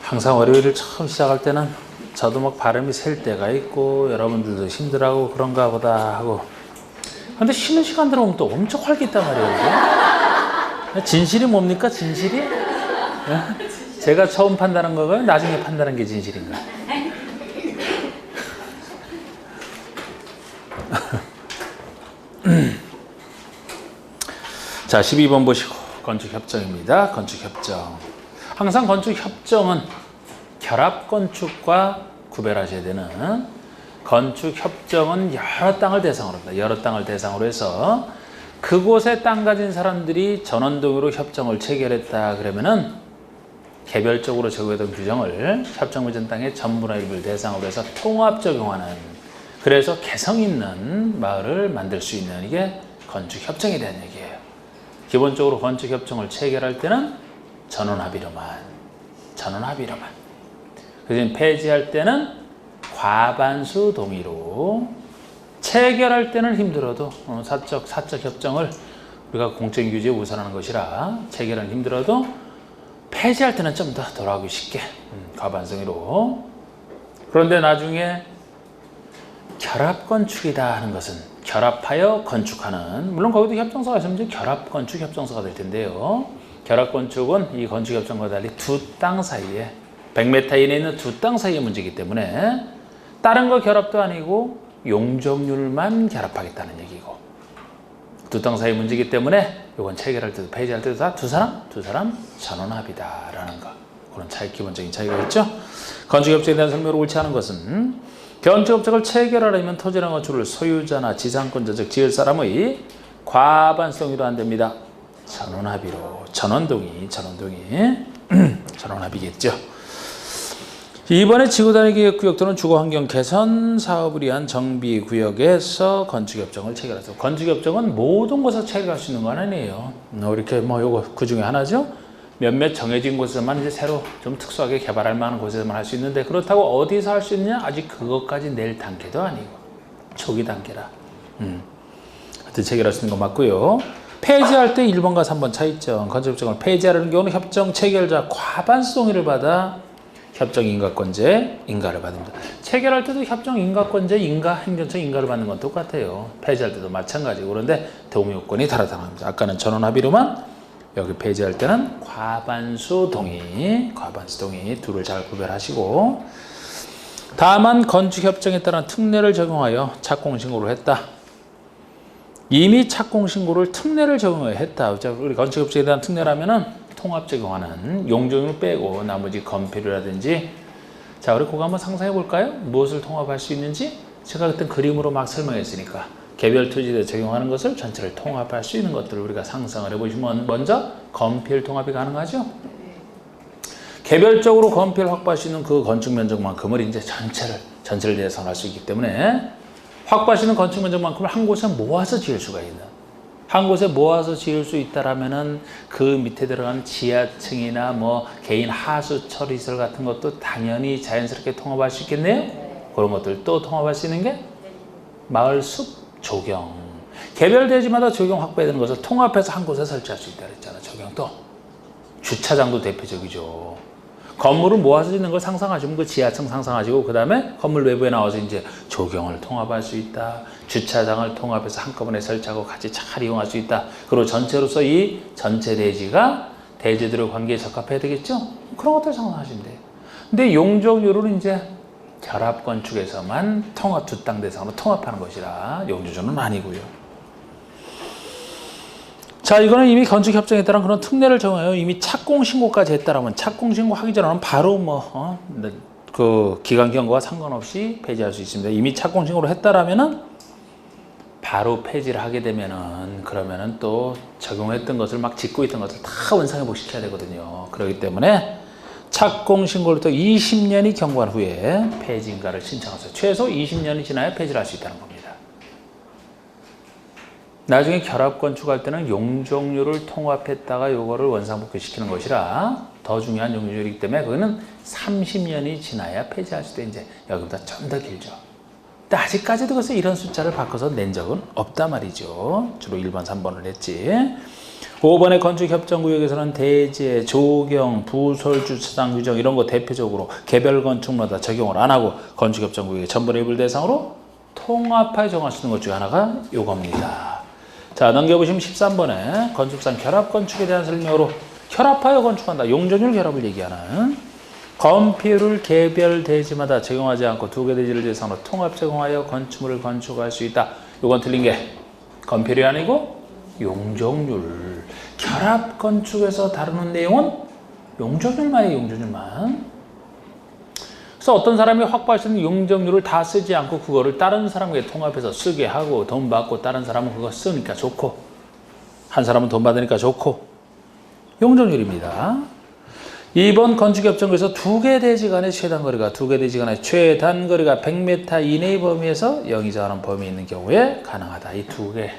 항상 월요일을 처음 시작할 때는 저도 막 발음이 셀 때가 있고 여러분들도 힘들어하고 그런가 보다 하고, 근데 쉬는 시간 들어오면 또 엄청 활기있단 말이에요. 이게. 진실이 뭡니까, 진실이? 제가 처음 판단한 거가요? 나중에 판단한 게 진실인가? 자, 12번 보시고 건축협정입니다. 건축협정. 항상 건축협정은 결합건축과 구별하셔야 되는, 건축협정은 여러 땅을 대상으로 합니다. 여러 땅을 대상으로 해서 그곳에 땅 가진 사람들이 전원동의로 협정을 체결했다 그러면은 개별적으로 적용했던 규정을 협정구전 땅의 전부나 일부를 대상으로 해서 통합 적용하는, 그래서 개성 있는 마을을 만들 수 있는, 이게 건축협정에 대한 얘기예요. 기본적으로 건축협정을 체결할 때는 전원합의로만. 그래서 폐지할 때는 과반수 동의로, 체결할 때는 힘들어도 사적 협정을 우리가 공정규제에 우선하는 것이라 체결은 힘들어도 폐지할 때는 좀 더 돌아가기 쉽게 과반수 동의로. 그런데 나중에 결합건축이다 하는 것은 결합하여 건축하는, 물론 거기도 협정서가 있으면 이제 결합건축 협정서가 될 텐데요. 결합건축은 이 건축협정과 달리 두 땅 사이에 100m 이내에 있는 두 땅 사이의 문제이기 때문에 다른 거 결합도 아니고 용적률만 결합하겠다는 얘기고, 두 땅 사이 문제이기 때문에 이건 체결할 때도 폐지할 때도 다 두 사람 전원합의다라는 거, 그런 차이, 기본적인 차이가 있죠. 건축협정에 대한 설명을 옳지 않은 것은 건축협정을 체결하려면 토지나 건축을 소유자나 지상권자 즉 지을 사람의 과반수 동의로 안 됩니다. 전원합의로, 전원동의 전원합의겠죠. 이번에 지구단위 계획구역또는 주거환경 개선 사업을 위한 정비구역에서 건축협정을 체결해서, 건축협정은 모든 곳에서 체결할 수 있는 건 아니에요. 이렇게 요거 그 중에 하나죠. 몇몇 정해진 곳에서만 이제 새로 좀 특수하게 개발할 만한 곳에서만 할 수 있는데, 그렇다고 어디서 할 수 있느냐? 아직 그것까지 낼 단계도 아니고 초기 단계라. 하여튼 체결할 수 있는 거 맞고요. 폐지할 때 1번과 3번 차이점. 건축협정을 폐지하려는 경우는 협정 체결자 과반수 동의를 받아 협정 인가권제 인가를 받습니다. 체결할 때도 협정 인가권제 인가, 행정처 인가를 받는 건 똑같아요. 폐지할 때도 마찬가지고. 그런데 동의 요건이 다르다는 겁니다. 아까는 전원합의로만, 여기 폐지할 때는 과반수 동의 둘을 잘 구별하시고, 다만 건축협정에 따른 특례를 적용하여 착공신고를 했다. 이미 착공신고를 특례를 적용하여 했다. 우리 건축협정에 대한 특례라면은 통합 적용하는, 용적률 빼고 나머지 건폐료라든지. 자, 우리 그거 한번 상상해 볼까요? 무엇을 통합할 수 있는지. 제가 그때 그림으로 막 설명했으니까 개별 토지에 적용하는 것을 전체를 통합할 수 있는 것들을 우리가 상상을 해보시면, 먼저 건폐율 통합이 가능하죠. 개별적으로 건폐율 확보할 수 있는 그 건축 면적만큼을 이제 전체를 대상할 수 있기 때문에, 확보할 수 있는 건축 면적만큼을 한 곳에 모아서 지을 수가 있는, 한 곳에 모아서 지을 수 있다라면은 그 밑에 들어가는 지하층이나 뭐 개인 하수 처리시설 같은 것도 당연히 자연스럽게 통합할 수 있겠네요. 그런 것들 또 통합할 수 있는 게 마을 숲 조경, 개별 대지마다 조경 확보해야 되는 것을 통합해서 한 곳에 설치할 수 있다 그랬잖아. 조경도, 주차장도 대표적이죠. 건물을 모아서 짓는 걸 상상하시면 그 지하층 상상하시고, 그 다음에 건물 외부에 나와서 이제 조경을 통합할 수 있다. 주차장을 통합해서 한꺼번에 설치하고 같이 잘 이용할 수 있다. 그리고 전체로서 이 전체 대지가 대지들의 관계에 적합해야 되겠죠? 그런 것들 상상하시면 돼요. 근데 용적률은 이제 결합건축에서만 통합, 두 땅 대상으로 통합하는 것이라 용적률은 아니고요. 자, 이거는 이미 건축협정에 따른 그런 특례를 적용해요. 이미 착공신고까지 했다라면, 착공신고하기 전에는 바로 그 기간 경과와 상관없이 폐지할 수 있습니다. 이미 착공신고를 했다라면은 바로 폐지를 하게 되면은, 그러면은 또 적용했던 것을 막 짓고 있던 것을 다 원상회복시켜야 되거든요. 그렇기 때문에 착공신고를 또 20년이 경과한 후에 폐지인가를 신청하세요. 최소 20년이 지나야 폐지를 할 수 있다는 겁니다. 나중에 결합건축할 때는 용적률을 통합했다가 요거를 원상복귀시키는 것이라 더 중요한 용적률이기 때문에 그거는 30년이 지나야 폐지할 수 있다. 이제 여기보다 좀 더 길죠. 근데 아직까지도 그래서 이런 숫자를 바꿔서 낸 적은 없단 말이죠. 주로 1번, 3번을 했지. 5번의 건축협정구역에서는 대지, 조경, 부설주차장 규정 이런 거 대표적으로 개별 건축마다 적용을 안 하고 건축협정구역의 전번의 일부를 대상으로 통합하여 정할 수 있는 것 중에 하나가 요겁니다. 자, 넘겨보시면 13번에 건축상 결합건축에 대한 설명으로 결합하여 건축한다. 용적률 결합을 얘기하는 건폐율을 개별 대지마다 적용하지 않고 두 개 대지를 대상으로 통합 적용하여 건축물을 건축할 수 있다. 요건 틀린 게 건폐율이 아니고 용적률. 결합 건축에서 다루는 내용은 용적률만이에요. 용적률만. 그래서 어떤 사람이 확보할 수 있는 용적률을 다 쓰지 않고 그거를 다른 사람에게 통합해서 쓰게 하고 돈 받고 다른 사람은 그거 쓰니까 좋고 한 사람은 돈 받으니까 좋고 용적률입니다. 2번 건축협정에서 두 개 대지 간의 최단 거리가 100m 이내의 범위에서 영위정하는 범위 있는 경우에 가능하다. 이 두 개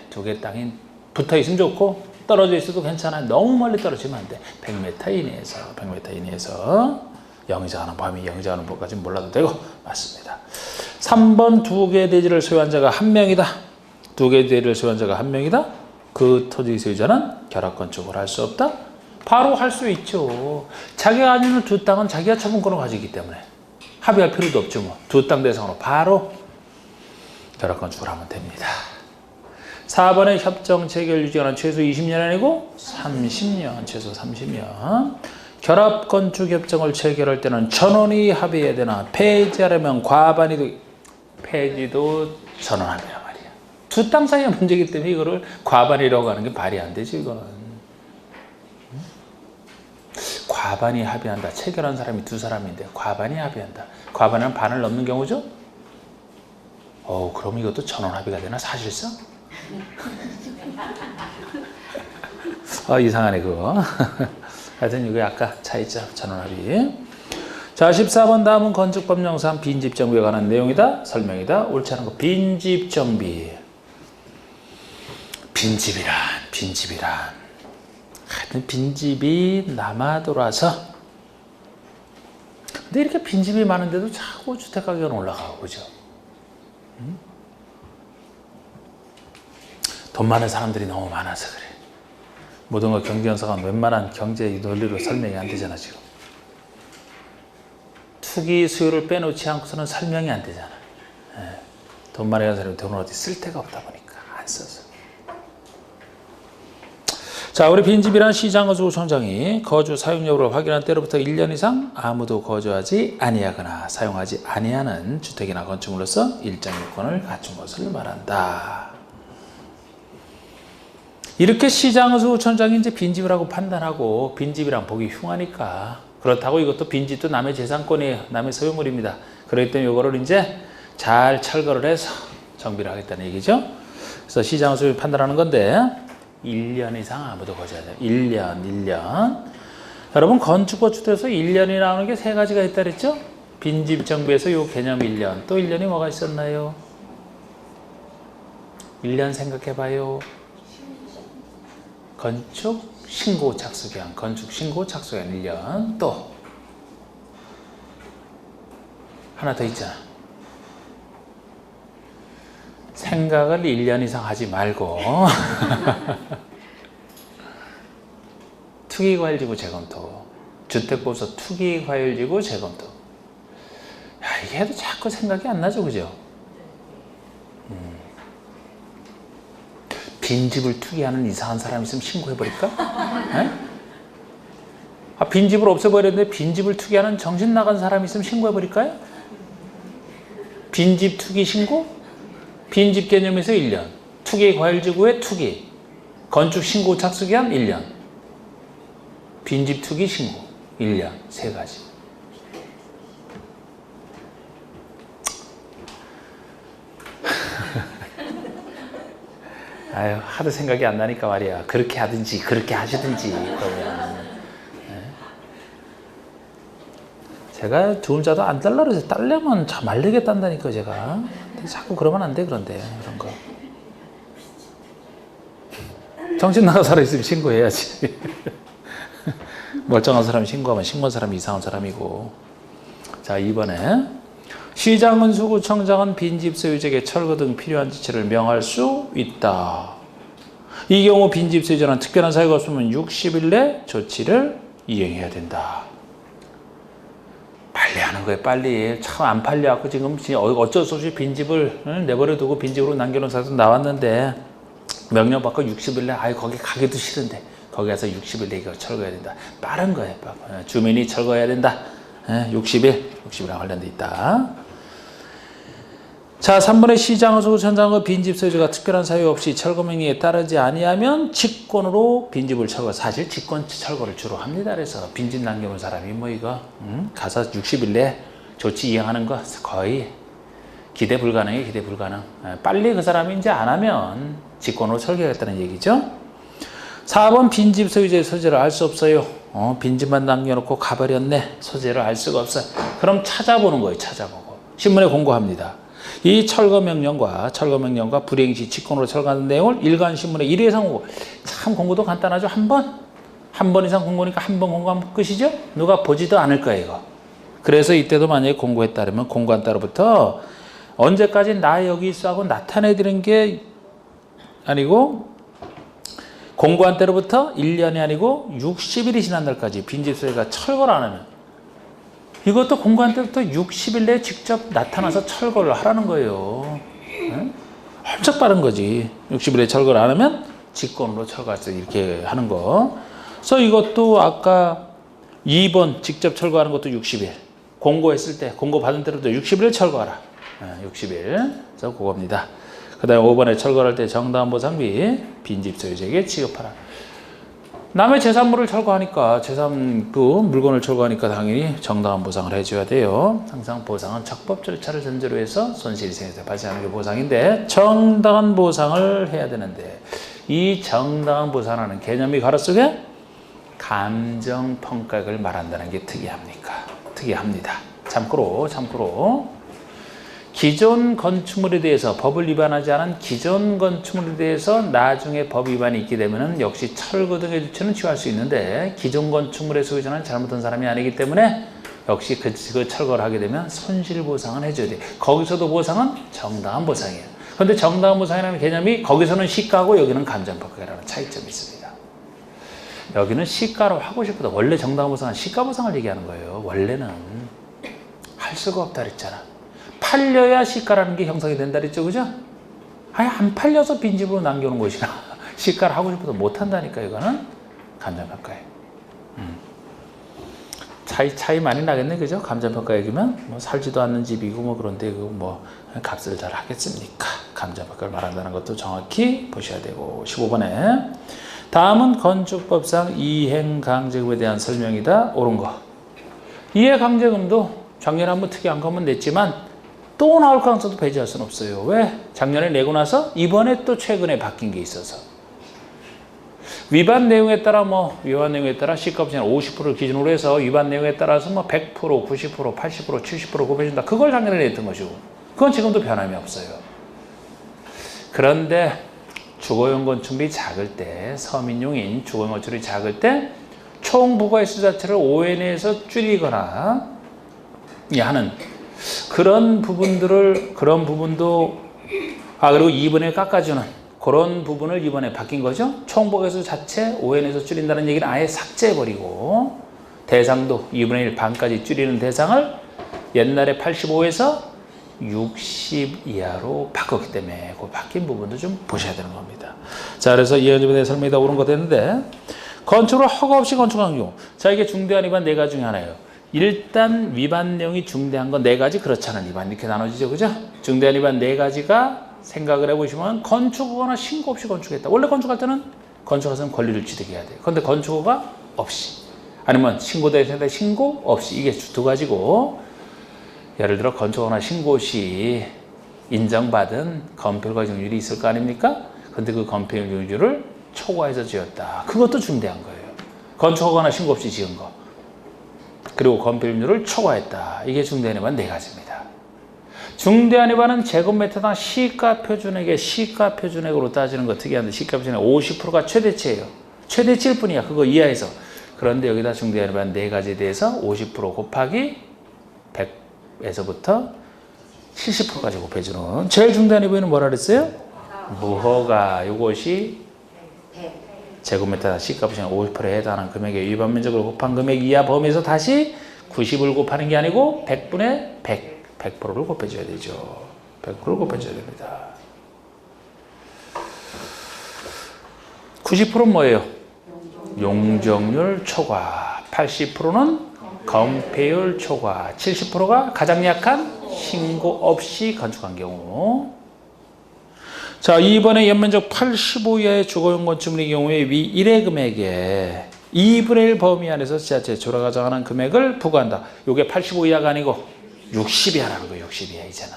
땅이 붙어 있으면 좋고 떨어져 있어도 괜찮아요. 너무 멀리 떨어지면 안 돼. 100m 이내에서 영위정하는 범위, 영위정하는 법까지는 몰라도 되고 맞습니다. 3번 두 개 대지를 소유한 자가 한 명이다. 두 개 대지를 소유한 자가 한 명이다. 그 토지 소유자는 결합건축을 할 수 없다. 바로 할 수 있죠. 자기가 가지고 있는 두 땅은 자기가 처분권을 가지고 있기 때문에 합의할 필요도 없죠. 뭐. 두 땅 대상으로 바로 결합건축을 하면 됩니다. 4번의 협정 체결 유지기간은 최소 20년 아니고 30년, 최소 30년. 결합건축협정을 체결할 때는 전원이 합의해야 되나 폐지하려면 폐지도 전원합의란 말이야. 두 땅 사이의 문제이기 때문에 이거를 과반이라고 하는 게 말이 안 되지 이건. 과반이 합의한다. 체결한 사람이 두 사람인데 과반이 합의한다. 과반은 반을 넘는 경우죠? 그럼 이것도 전원 합의가 되나 사실상? 이상하네 그거. 하여튼 이거 아까 차이죠. 전원 합의. 자, 14번 다음은 건축법령상 빈집정비에 관한 내용이다. 설명이다. 옳지 않은 거. 빈집정비. 빈집이란 하여튼 빈집이 남아 돌아서 근데 이렇게 빈집이 많은데도 자꾸 주택가격은 올라가고 그죠? 돈 많은 사람들이 너무 많아서 그래. 모든 거 경제 현상은 웬만한 경제 논리로 설명이 안 되잖아 지금. 투기 수요를 빼놓지 않고서는 설명이 안 되잖아. 돈 많은 사람이 돈을 어디 쓸 데가 없다 보니까 안 써서. 자, 우리 빈집이란 시장건축청장이 거주 사용 여부를 확인한 때로부터 1년 이상 아무도 거주하지 아니하거나 사용하지 아니하는 주택이나 건축물로서 일정 요건을 갖춘 것을 말한다. 이렇게 시장건축청장이 이제 빈집이라고 판단하고 빈집이랑 보기 흉하니까 그렇다고 이것도 빈집도 남의 재산권이에요. 남의 소유물입니다. 그렇기 때문에 이거를 이제 잘 철거를 해서 정비를 하겠다는 얘기죠. 그래서 시장건축이 판단하는 건데 1년 이상 아무도 거주하지 않아요. 1년. 여러분 건축법 주택에서 1년이 나오는 게 세 가지가 있다 그랬죠? 빈집 정비에서 이 개념 1년. 또 1년이 뭐가 있었나요? 1년 생각해봐요. 건축 신고 착수기한. 건축 신고 착수기한 1년. 또 하나 더 있잖아. 생각을 1년 이상 하지 말고 투기과열지구 재검토. 주택법에서 투기과열지구 재검토. 야, 이게 해도 자꾸 생각이 안 나죠, 그죠? 빈집을 투기하는 이상한 사람 있으면 신고해버릴까? 빈집을 없애버렸는데 빈집을 투기하는 정신 나간 사람 있으면 신고해버릴까요? 빈집 투기 신고? 빈집 개념에서 1년, 투기 과열지구의 투기, 건축 신고 착수기한 1년, 빈집 투기 신고 1년, 세 가지. 아유, 하도 생각이 안 나니까 말이야. 그렇게 하든지 그렇게 하시든지 그러면. 제가 두음자도 안 달라 그래서 딸려면 참 말리게 딴다니까 제가. 자꾸 그러면 안 돼. 그런데 그런 거 정신 나간 사람 있으면 신고해야지. 멀쩡한 사람이 신고하면 신고한 사람이 이상한 사람이고. 자, 2번에 시장건축구청장은 빈집 소유자에게 철거 등 필요한 지체를 명할 수 있다. 이 경우 빈집 소유자는 특별한 사유가 없으면 60일 내 조치를 이행해야 된다. 빨리 하는 거예요. 빨리. 참 안 팔려갖고 지금 어쩔 수 없이 빈집을 내버려두고 빈집으로 남겨놓은 사람도 나왔는데 명령 받고 60일 내 아유 거기 가기도 싫은데 거기 가서 60일 내 이거 철거해야 된다. 빠른 거예요. 주민이 철거해야 된다. 60일이랑 관련돼 있다. 자, 3번의 시장소 전장의 빈집 소유자가 특별한 사유 없이 철거 명령에 따르지 아니하면 직권으로 빈집을 철거. 사실 직권 철거를 주로 합니다. 그래서 빈집 남겨놓은 사람이 뭐 이거 가서 60일 내 조치 이행하는 거 거의 기대 불가능해. 기대 불가능. 빨리 그 사람이 이제 안 하면 직권으로 철거하겠다는 얘기죠. 4번 빈집 소유자의 소재를 알 수 없어요. 빈집만 남겨놓고 가버렸네. 소재를 알 수가 없어요. 그럼 찾아보는 거예요. 찾아보고. 신문에 공고합니다. 이 철거명령과 불이행 시 직권으로 철거하는 내용을 일간신문에 1회 이상 공고. 참 공고도 간단하죠. 한 번 이상 공고니까 한 번 공고하면 끝이죠. 누가 보지도 않을 거예요. 이거. 그래서 이때도 만약에 공고에 따르면 공고한 따로부터 언제까지 나 여기 있어 하고 나타내드리는 게 아니고 공고한 때로부터 1년이 아니고 60일이 지난 날까지 빈집 소유가 철거를 안 하면 이것도 공고한 때부터 60일 내에 직접 나타나서 철거를 하라는 거예요. 응? 엄청 빠른 거지. 60일에 철거를 안 하면 직권으로 철거할 수 이렇게 하는 거. 그래서 이것도 아까 2번 직접 철거하는 것도 60일. 공고했을 때, 공고 받은 때로도 60일 철거하라. 60일. 그래서 그겁니다. 그 다음에 5번에 철거할 때 정당한 보상비 빈집 소유자에게 지급하라. 남의 재산물을 철거하니까 물건을 철거하니까 당연히 정당한 보상을 해줘야 돼요. 항상 보상은 적법 절차를 전제로 해서 손실이 생겨서 발생하는 게 보상인데 정당한 보상을 해야 되는데 이 정당한 보상하는 개념이 가로 속에 감정평가액을 말한다는 게 특이합니다. 참고로 기존 건축물에 대해서 법을 위반하지 않은 기존 건축물에 대해서 나중에 법 위반이 있게 되면 역시 철거 등의 조치는 취할 수 있는데 기존 건축물의 소유자는 잘못한 사람이 아니기 때문에 역시 그 철거를 하게 되면 손실보상은 해줘야 돼. 거기서도 보상은 정당한 보상이에요. 그런데 정당한 보상이라는 개념이 거기서는 시가고 여기는 감정평가라는 차이점이 있습니다. 여기는 시가로 하고 싶어도 원래 정당한 보상은 시가 보상을 얘기하는 거예요. 원래는 할 수가 없다 그랬잖아. 팔려야 시가라는 게 형성이 된다 그랬죠. 그죠? 아니 안 팔려서 빈집으로 남겨놓은 것이라 시가를 하고 싶어도 못한다니까. 이거는 감정평가예요. 차이 많이 나겠네. 그죠? 감정평가 얘기면 뭐 살지도 않는 집이고 뭐 그런데 그 뭐 값을 잘 하겠습니까? 감정평가를 말한다는 것도 정확히 보셔야 되고. 15번에 다음은 건축법상 이행강제금에 대한 설명이다. 옳은 거. 이해강제금도 작년에 한번 특이한 거면 냈지만 또 나올 가능성도 배제할 수는 없어요. 왜? 작년에 내고 나서 이번에 또 최근에 바뀐 게 있어서. 위반 내용에 따라 시가법상 50%를 기준으로 해서 위반 내용에 따라서 100%, 90%, 80%, 70% 곱해준다. 그걸 작년에 냈던 것이고. 그건 지금도 변함이 없어요. 그런데 주거용 건축물이 작을 때, 서민용인 주거용 건축물이 작을 때 총 부가횟수 자체를 5회 내에서 줄이거나 하는 그런 부분도 그리고 2분의 깎아주는 그런 부분을 이번에 바뀐 거죠. 총 부가횟수 자체 5회 내에서 줄인다는 얘기는 아예 삭제해버리고 대상도 2분의 1 반까지 줄이는 대상을 옛날에 85에서 60 이하로 바꿨기 때문에 그 바뀐 부분도 좀 보셔야 되는 겁니다. 자, 그래서 이해점에 대해 설명이 다 옳은 거 됐는데 건축으로 허가 없이 건축한 경우. 자, 이게 중대한 위반 4가지 중에 하나예요. 일단 위반 내용이 중대한 건 4가지, 그렇지 않은 위반 이렇게 나눠지죠. 그죠? 중대한 위반 4가지가 생각을 해보시면 건축허가나 신고 없이 건축했다. 원래 건축할 때는 건축하서는 권리를 취득해야 돼요. 그런데 건축허가 없이 아니면 신고대상에 신고 없이 이게 2가지고 예를 들어 건축허가나 신고 시 인정받은 건폐율과정률이 있을 거 아닙니까? 근데 그 건폐율을 초과해서 지었다. 그것도 중대한 거예요. 건축허가나 신고 없이 지은 거. 그리고 건폐율을 초과했다. 이게 중대한 위반 4가지입니다. 중대한 위반은 제곱미터당 시가 표준액으로 따지는 거 특이한데 시가 표준액 50%가 최대치예요. 최대치일 뿐이야. 그거 이하에서. 그런데 여기다 중대한 위반 4가지에 대해서 50% 곱하기 100에서부터 70%까지 곱해주는 제일 중대한 위반은 뭐라 그랬어요? 무허가. 이것이 제곱미터 C값이 50%에 해당하는 금액의 위반 면적을 곱한 금액 이하 범위에서 다시 90을 곱하는 게 아니고 100분의 100%를 곱해줘야 되죠. 100%를 곱해줘야 됩니다. 90%는 뭐예요? 용적률 초과. 80%는 건폐율 초과. 70%가 가장 약한 신고 없이 건축한 경우. 자, 이번에 연면적 85 이하의 주거용 건축물의 경우에 위 1의 금액에 2분의 1 범위 안에서 지자체 조례가 정하는 금액을 부과한다. 이게 85 이하가 아니고 60 이하라는 거예요. 60 이하 이제는.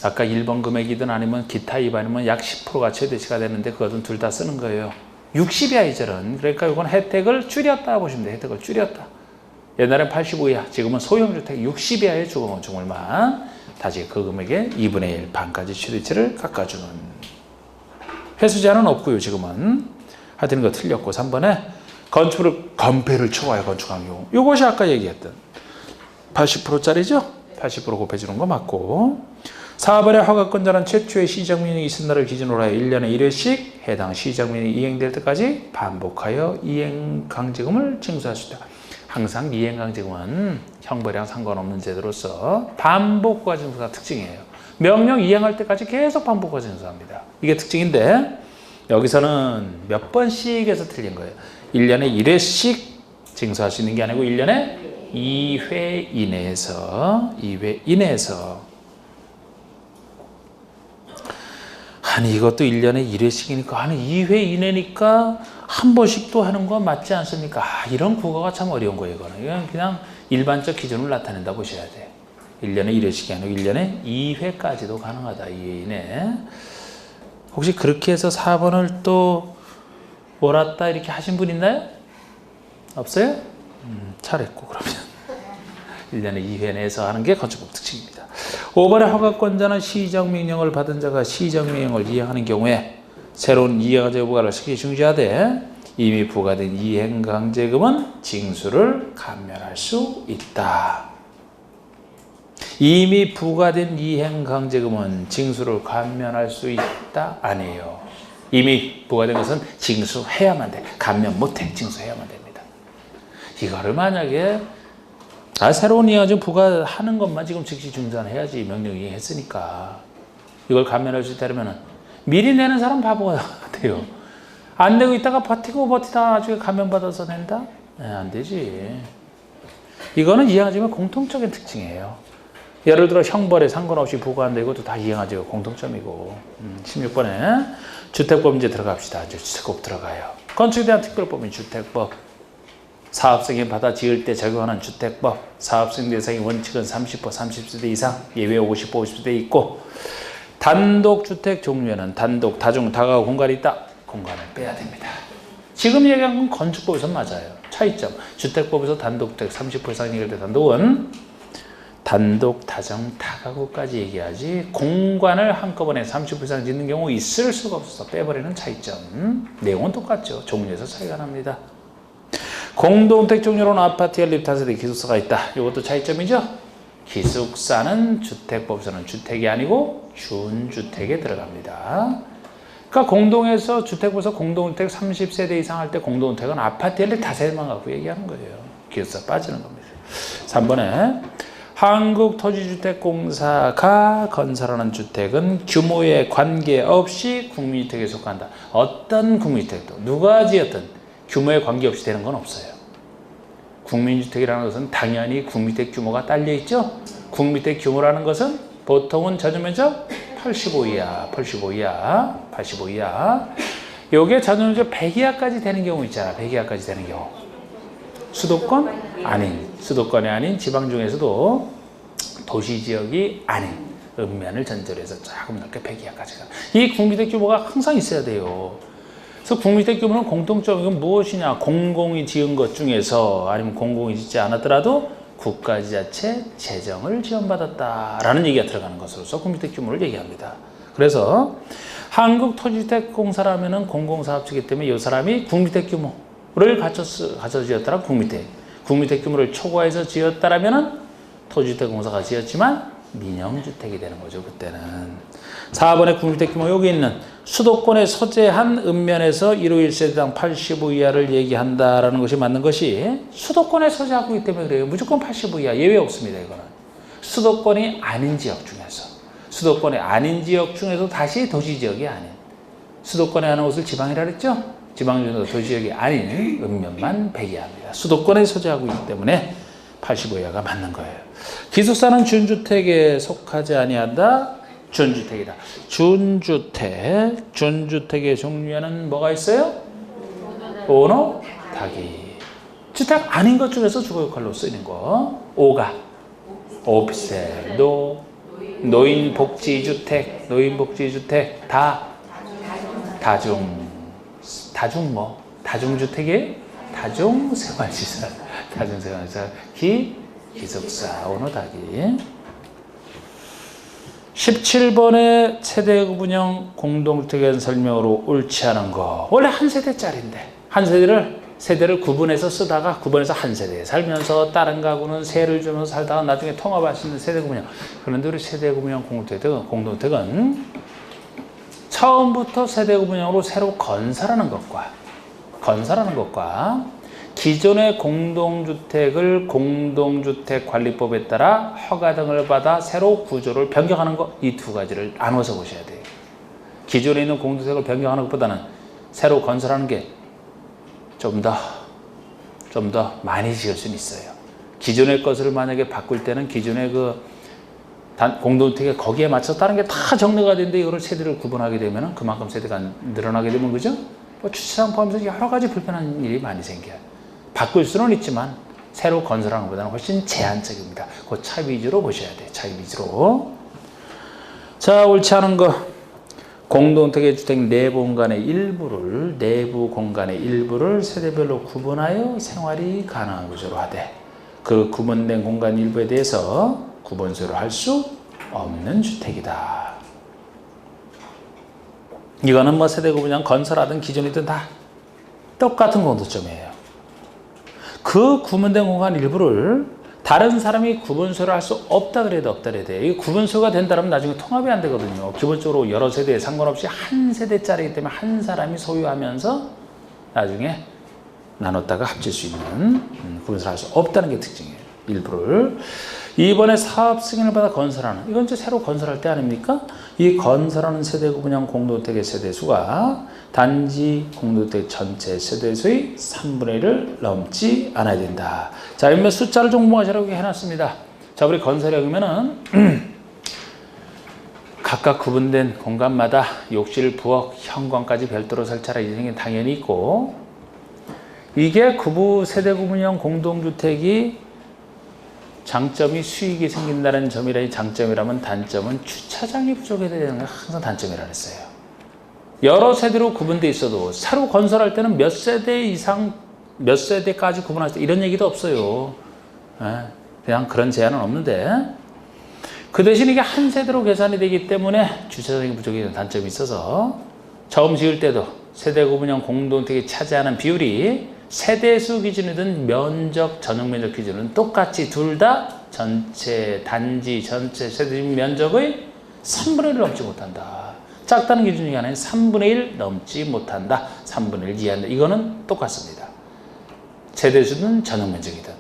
아까 1번 금액이든 아니면 기타 위반이면 약 10%가 최대치가 되는데 그것은 둘 다 쓰는 거예요. 60 이하 이제는. 그러니까 이건 혜택을 줄였다 보시면 돼요. 혜택을 줄였다. 옛날엔 85 이하, 지금은 소형주택 60 이하의 주거건축물만 다시 그 금액의 2분의 1 반까지 최대치를 깎아주는. 회수 제한은 없고요. 지금은. 하여튼 이거 틀렸고 3번에 건축물을 건폐를 초과해 건축한 경우. 이것이 아까 얘기했던 80%짜리죠? 80% 곱해주는 거 맞고. 4번에 허가권자는 최초의 시정명령이 있은 날을 기준으로 하여 1년에 1회씩 해당 시정명령이 이행될 때까지 반복하여 이행강제금을 징수할 수 있다. 항상 이행강제금은 형벌이랑 상관없는 제도로서 반복과 징수가 특징이에요. 명령 이행할 때까지 계속 반복과 징수합니다. 이게 특징인데 여기서는 몇 번씩 해서 틀린 거예요. 1년에 1회씩 징수할 수 있는 게 아니고 1년에 2회 이내에서 아니 이것도 1년에 1회씩이니까 아니 2회 이내니까 한 번씩 또 하는 거 맞지 않습니까? 이런 국어가 참 어려운 거예요. 이거는 그냥 일반적 기준을 나타낸다 보셔야 돼. 1년에 1회씩이 아니고 1년에 2회까지도 가능하다. 2회 이내. 혹시 그렇게 해서 4번을 또 몰았다 이렇게 하신 분 있나요? 없어요? 잘했고 그러면 1년에 2회 내에서 하는 게 건축법 특징입니다. 5번의 허가권자는 시정명령을 받은 자가 시정명령을 이행하는 경우에 새로운 이행자 여부가를 시기 중지하되 이미 부과된 이행강제금은 징수를 감면할 수 있다. 이미 부과된 이행강제금은 징수를 감면할 수 있다? 아니에요. 이미 부과된 것은 징수해야만 돼. 감면 못해. 징수해야만 됩니다. 이거를 만약에 새로운 이행강제금 부과하는 것만 지금 즉시 중단해야지. 명령 이행했으니까. 이걸 감면할 수 있다면 미리 내는 사람 바보가 돼요. 안 내고 있다가 버티다 나중에 감면받아서 낸다? 네, 안 되지. 이거는 이행강제금의 공통적인 특징이에요. 예를 들어 형벌에 상관없이 부과한다. 이것도 다 이행강제금 공통점이고. 16번에 주택법 이제 들어갑시다. 주택법 들어가요. 건축에 대한 특별법인 주택법. 사업승인 받아 지을 때 적용하는 주택법. 사업승인 대상의 원칙은 30%, 30세대 이상, 예외 50%, 50세대 있고 단독주택 종류에는 단독, 다중, 다가구 공간이 있다. 공간을 빼야 됩니다. 지금 얘기한 건 건축법에서 맞아요. 차이점. 주택법에서 단독주택 30% 이상 얘기할 때 단독은 단독, 다중, 다가구까지 얘기하지 공간을 한꺼번에 30% 이상 짓는 경우 있을 수가 없어서 빼버리는 차이점. 내용은 똑같죠. 종류에서 차이가 납니다. 공동주택 종류로는 아파트 연립 다세대 기숙사가 있다. 이것도 차이점이죠. 기숙사는 주택법에서는 주택이 아니고 준주택에 들어갑니다. 그러니까 공동에서 주택법에서 공동주택 30세대 이상 할 때 공동주택은 아파트 연립 다세대만 갖고 얘기하는 거예요. 기숙사 빠지는 겁니다. 3번에 한국토지주택공사가 건설하는 주택은 규모에 관계없이 국민주택에 속한다. 어떤 국민주택도 누가 지었든 규모에 관계없이 되는 건 없어요. 국민주택이라는 것은 당연히 국민주택 규모가 딸려있죠. 국민주택 규모라는 것은 보통은 전용면적 85 이하. 요게 전용면적 100 이하까지 되는 경우 있잖아. 100 이하까지 되는 경우. 수도권이 아닌 지방 중에서도 도시지역이 아닌 읍면을 전제로 해서 조금 넓게 100 이하까지 가. 이 국민주택 규모가 항상 있어야 돼요. 그래서 국민주택 규모는 공통점은 무엇이냐? 공공이 지은 것 중에서 아니면 공공이 짓지 않았더라도 국가지자체 재정을 지원받았다라는 얘기가 들어가는 것으로서 국민주택 규모를 얘기합니다. 그래서 한국토지주택공사라면은 공공사업체이기 때문에 이 사람이 국민주택 규모를 갖춰 지었다라 국민주택 규모를 초과해서 지었다라면은 토지주택공사가 지었지만 민영주택이 되는 거죠. 그때는 4번의 국민주택 규모 여기 있는 수도권에 소재한 읍면에서 1호 1세대당 85 이하를 얘기한다라는 것이 맞는 것이 수도권에 소재하고 있기 때문에 그래요. 무조건 85 이하 예외 없습니다. 이거는 수도권이 아닌 지역 중에서 수도권이 아닌 지역 중에서 다시 도시지역이 아닌 수도권에 하는 곳을 지방이라 그랬죠. 지방 중에서 도시지역이 아닌 읍면만 100 이하입니다. 수도권에 소재하고 있기 때문에 85 이하가 맞는 거예요. 기숙사는 준주택에 속하지 아니한다. 준주택이다. 준주택의 종류에는 뭐가 있어요? 오노, 다기. 주택 아닌 것 중에서 주거 역할로 쓰이는 거. 오가 오피스텔, 노인복지주택, 다중주택이에요? 다중생활시설, 기숙사, 오노, 다기. 17번에 세대구분형 공동주택에 대한 설명으로 옳지 않은 거. 원래 한 세대짜리인데 한 세대를 구분해서 쓰다가 구분해서 한 세대에 살면서 다른 가구는 세를 주면서 살다가 나중에 통합할 수 있는 세대구분형. 그런데 우리 세대구분형 공동주택은 처음부터 세대구분형으로 새로 건설하는 것과 기존의 공동주택을 공동주택관리법에 따라 허가 등을 받아 새로 구조를 변경하는 것, 이 두 가지를 나눠서 보셔야 돼요. 기존에 있는 공동주택을 변경하는 것보다는 새로 건설하는 게 좀 더 많이 지을 수는 있어요. 기존의 것을 만약에 바꿀 때는 기존의 공동주택에 거기에 맞춰 다른 게 다 정리가 되는데 이거를 세대를 구분하게 되면 그만큼 세대가 늘어나게 되면 그죠? 주차장 포함해서 여러 가지 불편한 일이 많이 생겨요. 바꿀 수는 있지만 새로 건설하는 것보다는 훨씬 제한적입니다. 그 차 위주로 보셔야 돼요. 차 위주로. 자, 옳지 않은 거. 공동택의 주택 내부 공간의 일부를 세대별로 구분하여 생활이 가능한 구조로 하되 그 구분된 공간 일부에 대해서 구분소를 할 수 없는 주택이다. 이거는 뭐 세대구분형 건설하든 기존이든 다 똑같은 공통점이에요. 그 구분된 공간 일부를 다른 사람이 구분소를 할 수 없다 그래도 이 구분소가 된다면 나중에 통합이 안 되거든요. 기본적으로 여러 세대에 상관없이 한 세대짜리이기 때문에 한 사람이 소유하면서 나중에 나눴다가 합칠 수 있는 구분소를 할 수 없다는 게 특징이에요. 일부를. 이번에 사업 승인을 받아 건설하는, 이건 이제 새로 건설할 때 아닙니까? 이 건설하는 세대구분형 공동주택의 세대수가 단지 공동주택 전체 세대수의 3분의 1을 넘지 않아야 된다. 자, 이러면 숫자를 정보하시라고 해놨습니다. 자, 우리 건설에 보면은 각각 구분된 공간마다 욕실, 부엌, 현관까지 별도로 설치하라 이런 게 당연히 있고, 이게 구부 세대구분형 공동주택이 장점이 수익이 생긴다는 점이라니 장점이라면 단점은 주차장이 부족해야 되는 게 항상 단점이라 그랬어요. 여러 세대로 구분되어 있어도 새로 건설할 때는 몇 세대 이상 몇 세대까지 구분할 수 이런 얘기도 없어요. 그냥 그런 제한은 없는데 그 대신 이게 한 세대로 계산이 되기 때문에 주차장이 부족해 되는 단점이 있어서 처음 지을 때도 세대 구분형 공동주택이 차지하는 비율이 세대수 기준이든 면적, 전용 면적 기준은 똑같이 둘 다 전체 단지 전체 세대 면적의 3분의 1을 넘지 못한다. 작다는 기준이 아니라 3분의 1 넘지 못한다. 3분의 1 이하한다. 이거는 똑같습니다. 세대수든 전용 면적이든.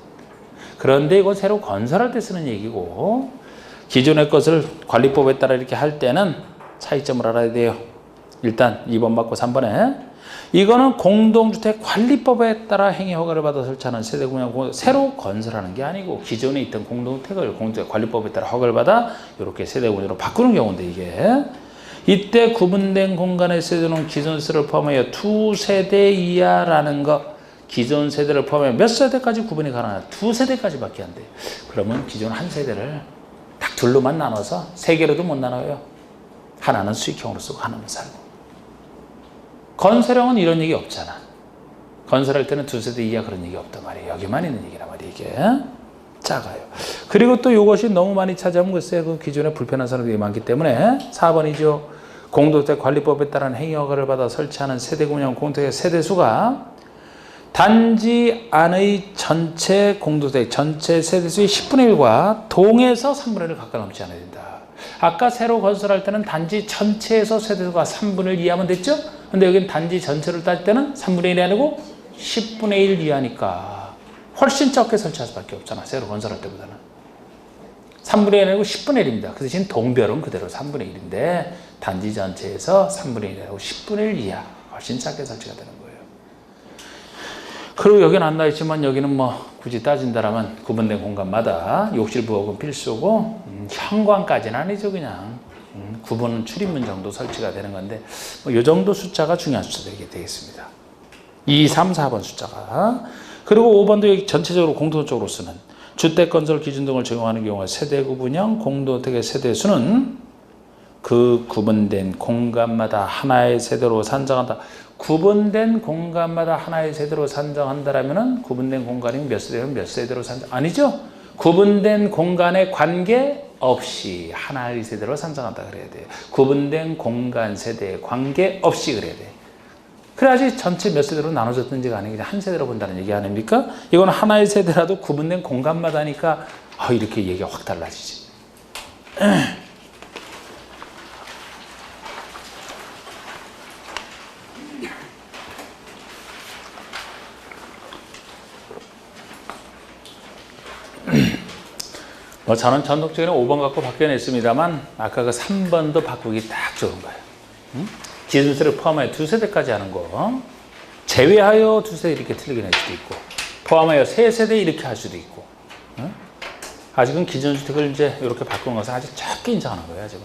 그런데 이건 새로 건설할 때 쓰는 얘기고 기존의 것을 관리법에 따라 이렇게 할 때는 차이점을 알아야 돼요. 일단 2번 맞고 3번에 이거는 공동주택 관리법에 따라 행위 허가를 받아 설치하는 세대구분형 새로 건설하는 게 아니고 기존에 있던 공동주택을 공동주택 관리법에 따라 허가를 받아 이렇게 세대구분형으로 바꾸는 경우인데 이게 이때 구분된 공간의 세대는 기존 세대를 포함하여 2세대 이하라는 것. 기존 세대를 포함하여 몇 세대까지 구분이 가능하냐? 2세대까지밖에 안 돼요. 그러면 기존 한 세대를 딱 둘로만 나눠서 3개로도 못 나눠요. 하나는 수익형으로 쓰고 하나는 살고. 건설형은 이런 얘기 없잖아. 건설할 때는 2세대 이하 그런 얘기 없단 말이에요. 여기만 있는 얘기란 말이에요. 이게 작아요. 그리고 또 이것이 너무 많이 차지하면 글쎄 그 기존에 불편한 사람들이 많기 때문에 4번이죠. 공동주택 관리법에 따른 행위 허가를 받아 설치하는 세대구분형 공동주택 세대수가 단지 안의 전체 공동주택 전체 세대수의 10분의 1과 동에서 3분의 1을 가까이 넘지 않아야 된다. 아까 새로 건설할 때는 단지 전체에서 세대수가 3분의 1 이하면 됐죠? 근데 여기는 단지 전체를 딸 때는 3분의 1이 아니고 10분의 1 이하니까 훨씬 적게 설치할 수밖에 없잖아. 새로 건설할 때보다는. 3분의 1이 아니고 10분의 1입니다. 그 대신 동별은 그대로 3분의 1인데 단지 전체에서 3분의 1이라고 10분의 1 이하 훨씬 작게 설치가 되는 거예요. 그리고 여기는 안 나있지만 여기는 뭐 굳이 따진다라면 구분된 공간마다 욕실 부엌은 필수고 현관까지는 아니죠. 그냥 구분 출입문 정도 설치가 되는 건데 뭐 이 정도 숫자가 중요한 숫자들이 되겠습니다. 2, 3, 4번 숫자가. 그리고 5번도 여기 전체적으로 공통적으로 쓰는 주택 건설 기준 등을 적용하는 경우에 세대 구분형 공동주택의 세대수는 그 구분된 공간마다 하나의 세대로 산정한다. 구분된 공간마다 하나의 세대로 산정한다라면은 구분된 공간이 몇 세대면 몇 세대로 산정 아니죠? 구분된 공간에 관계 없이 하나의 세대로 산정한다 그래야 돼요. 구분된 공간 세대에 관계 없이 그래야 돼. 그래야지 전체 몇 세대로 나눠졌든지가 아니고 한 세대로 본다는 얘기 아닙니까? 이건 하나의 세대라도 구분된 공간마다니까 이렇게 얘기가 확 달라지지. 저는 전통적으로 5번 갖고 바뀌어냈습니다만 아까 그 3번도 바꾸기 딱 좋은 거예요. 기준세를 포함하여 2세대까지 하는 거 제외하여 2세대 이렇게 틀리게 낼 수도 있고 포함하여 3세대 이렇게 할 수도 있고 아직은 기존주택을 이제 이렇게 바꾸는 것은 아직 적게 인정하는 거예요. 아직은.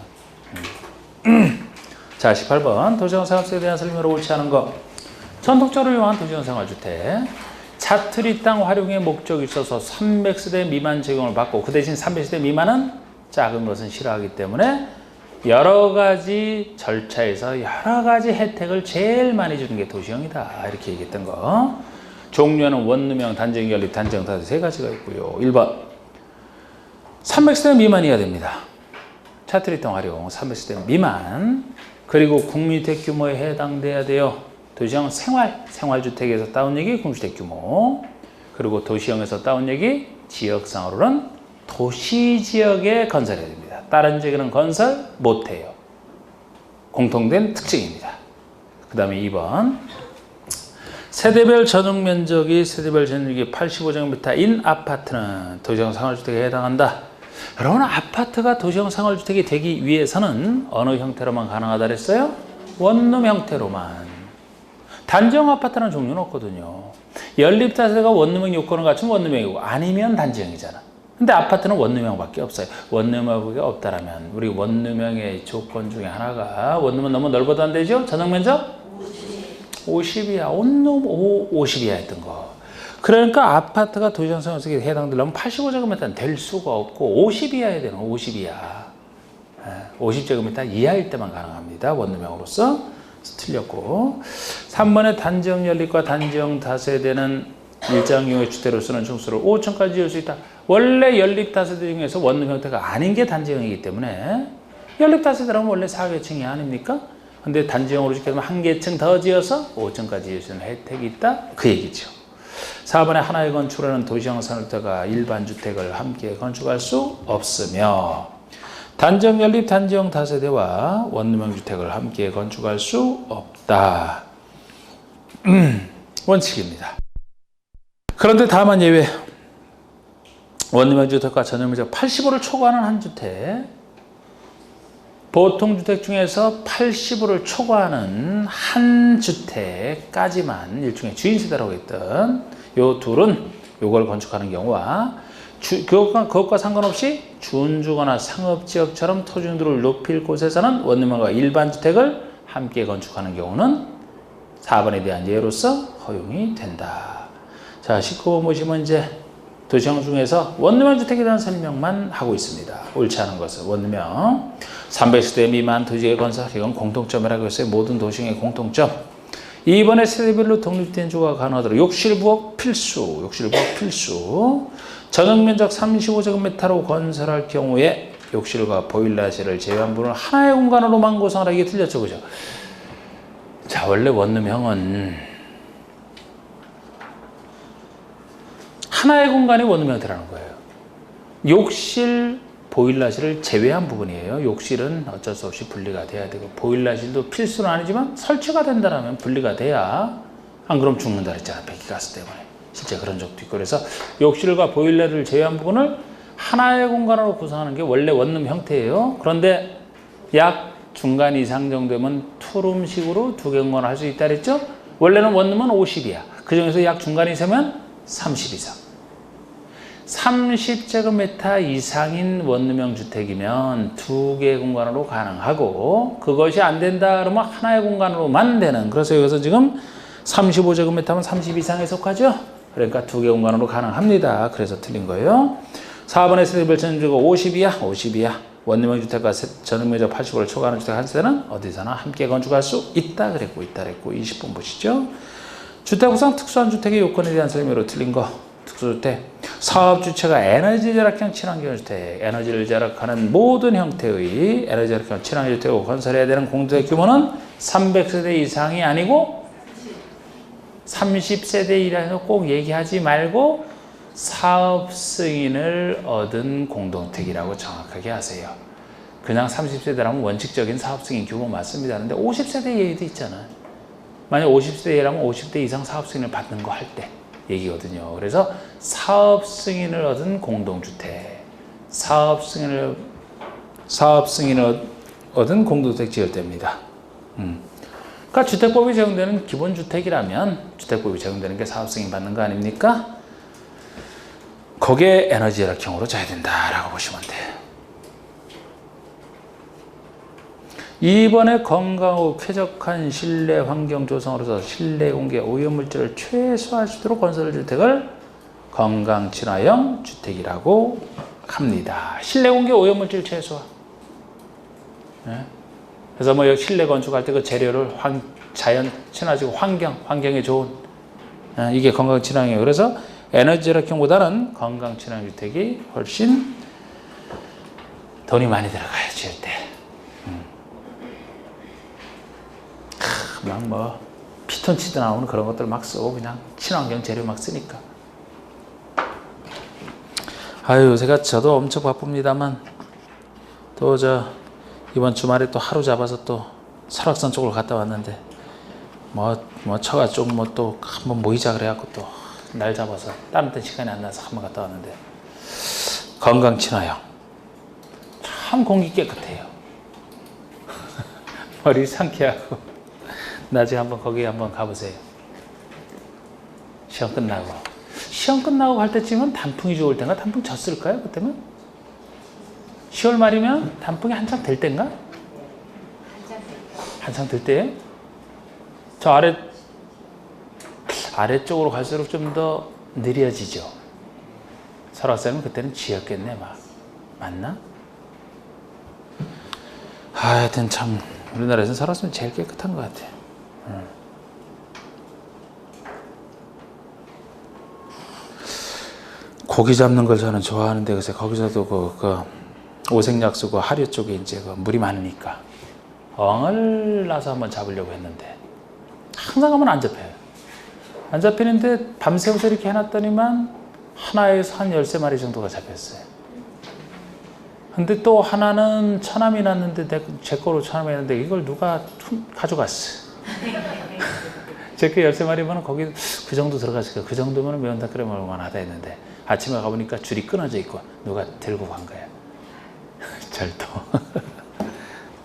자 18번 도시건설업소에 대한 설명으로 옳지 않은 거 전통적으로 이용한 도시건설주택 자투리 땅 활용의 목적이 있어서 300세대 미만 적용을 받고 그 대신 300세대 미만은 작은 것은 싫어하기 때문에 여러 가지 절차에서 여러 가지 혜택을 제일 많이 주는 게 도시형이다. 이렇게 얘기했던 거. 종류는 원룸형, 단지형, 연립, 단지형 다 세 가지가 있고요. 1번 300세대 미만이어야 됩니다. 자투리 땅 활용 300세대 미만. 그리고 국민주택 규모에 해당돼야 돼요. 도시형 생활주택에서 따온 얘기 공주택 규모. 그리고 도시형에서 따온 얘기 지역상으로는 도시지역에 건설해야 됩니다. 다른 지역에는 건설 못해요. 공통된 특징입니다. 그 다음에 2번 세대별 전용면적이 85제곱미터인 아파트는 도시형 생활주택에 해당한다. 여러분 아파트가 도시형 생활주택이 되기 위해서는 어느 형태로만 가능하다 그랬어요? 원룸 형태로만. 단지형 아파트는 종류는 없거든요. 연립다세가 원룸형 요건을 갖추면 원룸형이고 아니면 단지형이잖아. 근데 아파트는 원룸형밖에 없어요. 원룸형이 없다라면 우리 원룸형의 조건 중에 하나가 원룸은 너무 넓어도 안 되죠? 전용면적? 50이야. 원룸 50이야 했던 거. 그러니까 아파트가 도시형 생활주택에 해당되려면 85제곱미터는 될 수가 없고 50이어야 되는 50이야. 50제곱미터 이하일 때만 가능합니다. 원룸형으로서. 틀렸고 3번의 단지형 연립과 단지형 다세대는 일정 경우의 주택으로 쓰는 중수를 5층까지 지을 수 있다. 원래 연립 다세대 중에서 원룸 형태가 아닌 게 단지형이기 때문에 연립 다세대라면 원래 4개층이 아닙니까? 근데 단지형으로 짓게 되면 한 개층 더 지어서 5층까지 지을 수 있는 혜택이 있다. 그 얘기죠. 4번에 하나의 건축으로는 도시형 산업자가 일반 주택을 함께 건축할 수 없으며 단지형 연립, 단지형 다세대와 원룸형 주택을 함께 건축할 수 없다. 원칙입니다. 그런데 다만 예외. 원룸형 주택과 전용면적 85를 초과하는 한 주택. 보통 주택 중에서 85를 초과하는 한 주택까지만 일종의 주인세대라고 했던 요 둘은 요걸 건축하는 경우와 그것과 상관없이 준주거나 상업지역처럼 토지용도를 높일 곳에서는 원룸형과 일반 주택을 함께 건축하는 경우는 4번에 대한 예로서 허용이 된다. 자, 19번 보시면 이제 도시형 중에서 원룸형 주택에 대한 설명만 하고 있습니다. 옳지 않은 것은 원룸형 300세대 미만 도시의 건설 이건 공통점이라고 했어요. 모든 도시형의 공통점. 2번에 세대별로 독립된 주거가 가능하도록 욕실 부엌 필수. 욕실 부엌 필수. 전용면적 35제곱미터로 건설할 경우에 욕실과 보일러실을 제외한 부분을 하나의 공간으로만 구성하라. 이게 틀렸죠, 그죠? 자, 원래 원룸형은 하나의 공간이 원룸 형태라는 거예요. 욕실, 보일러실을 제외한 부분이에요. 욕실은 어쩔 수 없이 분리가 돼야 되고 보일러실도 필수는 아니지만 설치가 된다면 분리가 돼야 안 그럼 죽는다 그랬잖아. 배기가스 때문에. 실제 그런 적도 있고 그래서 욕실과 보일러를 제외한 부분을 하나의 공간으로 구성하는 게 원래 원룸 형태예요. 그런데 약 중간 이상 정도면 투룸식으로 두 개 공간을 할 수 있다 그랬죠. 원래는 원룸은 50이야. 그 중에서 약 중간 이상이면 30 이상. 30제곱미터 이상인 원룸형 주택이면 두 개의 공간으로 가능하고 그것이 안 된다 그러면 하나의 공간으로만 되는 그래서 여기서 지금 35제곱미터면 30 이상에 속하죠. 그러니까 두 개 공간으로 가능합니다. 그래서 틀린 거예요. 4번의 세대별천주가 50이야. 원룸형 주택과 전용면적 80을 초과하는 주택 한 세대는 어디서나 함께 건축할 수 있다 그랬고 20번 보시죠. 주택 구성 특수한 주택의 요건에 대한 설명으로 틀린 거. 특수주택. 사업주체가 에너지 절약형 친환경 주택. 에너지를 절약하는 모든 형태의 에너지 절약형 친환경 주택을 건설해야 되는 공동주택 규모는 300세대 이상이 아니고 30세대 이라서 꼭 얘기하지 말고 사업 승인을 얻은 공동택이라고 정확하게 하세요. 그냥 30세대라면 원칙적인 사업 승인 규모 맞습니다. 그런데 50세대 얘기도 있잖아요. 만약 50세대라면 50대 이상 사업 승인을 받는 거 할 때 얘기거든요. 그래서 사업 승인을 얻은 공동주택, 사업 승인을 얻은 공동주택 지을 때입니다. 그러니까 주택법이 적용되는 기본주택이라면 주택법이 적용되는 게 사업 승인 받는 거 아닙니까? 거기에 에너지 절약형으로 져야 된다라고 보시면 돼요. 2번에 건강하고 쾌적한 실내 환경 조성으로서 실내 공기 오염물질을 최소화할 수 있도록 건설 주택을 건강 친화형 주택이라고 합니다. 실내 공기 오염물질 최소화. 네. 그래서 뭐 실내 건축할 때 그 재료를 자연 친화지고 환경에 좋은 이게 건강 친화형이에요. 그래서 에너지 절약형보다는 건강 친화형 주택이 훨씬 돈이 많이 들어가요. 지을 때. 막 뭐 피톤치드 나오는 그런 것들 막 쓰고 그냥 친환경 재료 막 쓰니까. 아유, 저도 엄청 바쁩니다만 또 이번 주말에 또 하루 잡아서 또 설악산 쪽으로 갔다 왔는데 뭐 처가 쪽 또 한번 모이자 그래갖고 또 날 잡아서 다른 때 시간이 안 나서 한번 갔다 왔는데 건강 친화형 참 공기 깨끗해요. 머리 상쾌하고 나중에 거기 한번 가보세요. 시험 끝나고 갈 때쯤은 단풍이 좋을 때인가? 단풍 졌을까요? 그때면? 10월 말이면 단풍이 한창 될 때인가? 한창 될 때예요? 저 아래쪽으로 갈수록 좀 더 느려지죠. 설악산은 그때는 지었겠네, 막. 맞나? 하여튼 참 우리나라에서는 설악산이 제일 깨끗한 것 같아요. 고기 잡는 걸 저는 좋아하는데 그래서 거기서도 그 오색약 쓰고 하류 쪽에 이제 그 물이 많으니까 어항을 놔서 한번 잡으려고 했는데 항상 가면 안 잡혀요. 안 잡히는데 밤새워서 이렇게 해놨더니만 하나에서 한 13마리 정도가 잡혔어요. 근데 또 하나는 처남이 났는데 제 거로 처남이 났는데 이걸 누가 가져갔어. 제 거 13마리면 거기 그 정도 들어갔을 거예요. 그 정도면 매운탕 끓여 먹을만 하다 했는데 아침에 가보니까 줄이 끊어져 있고 누가 들고 간 거야. 절도.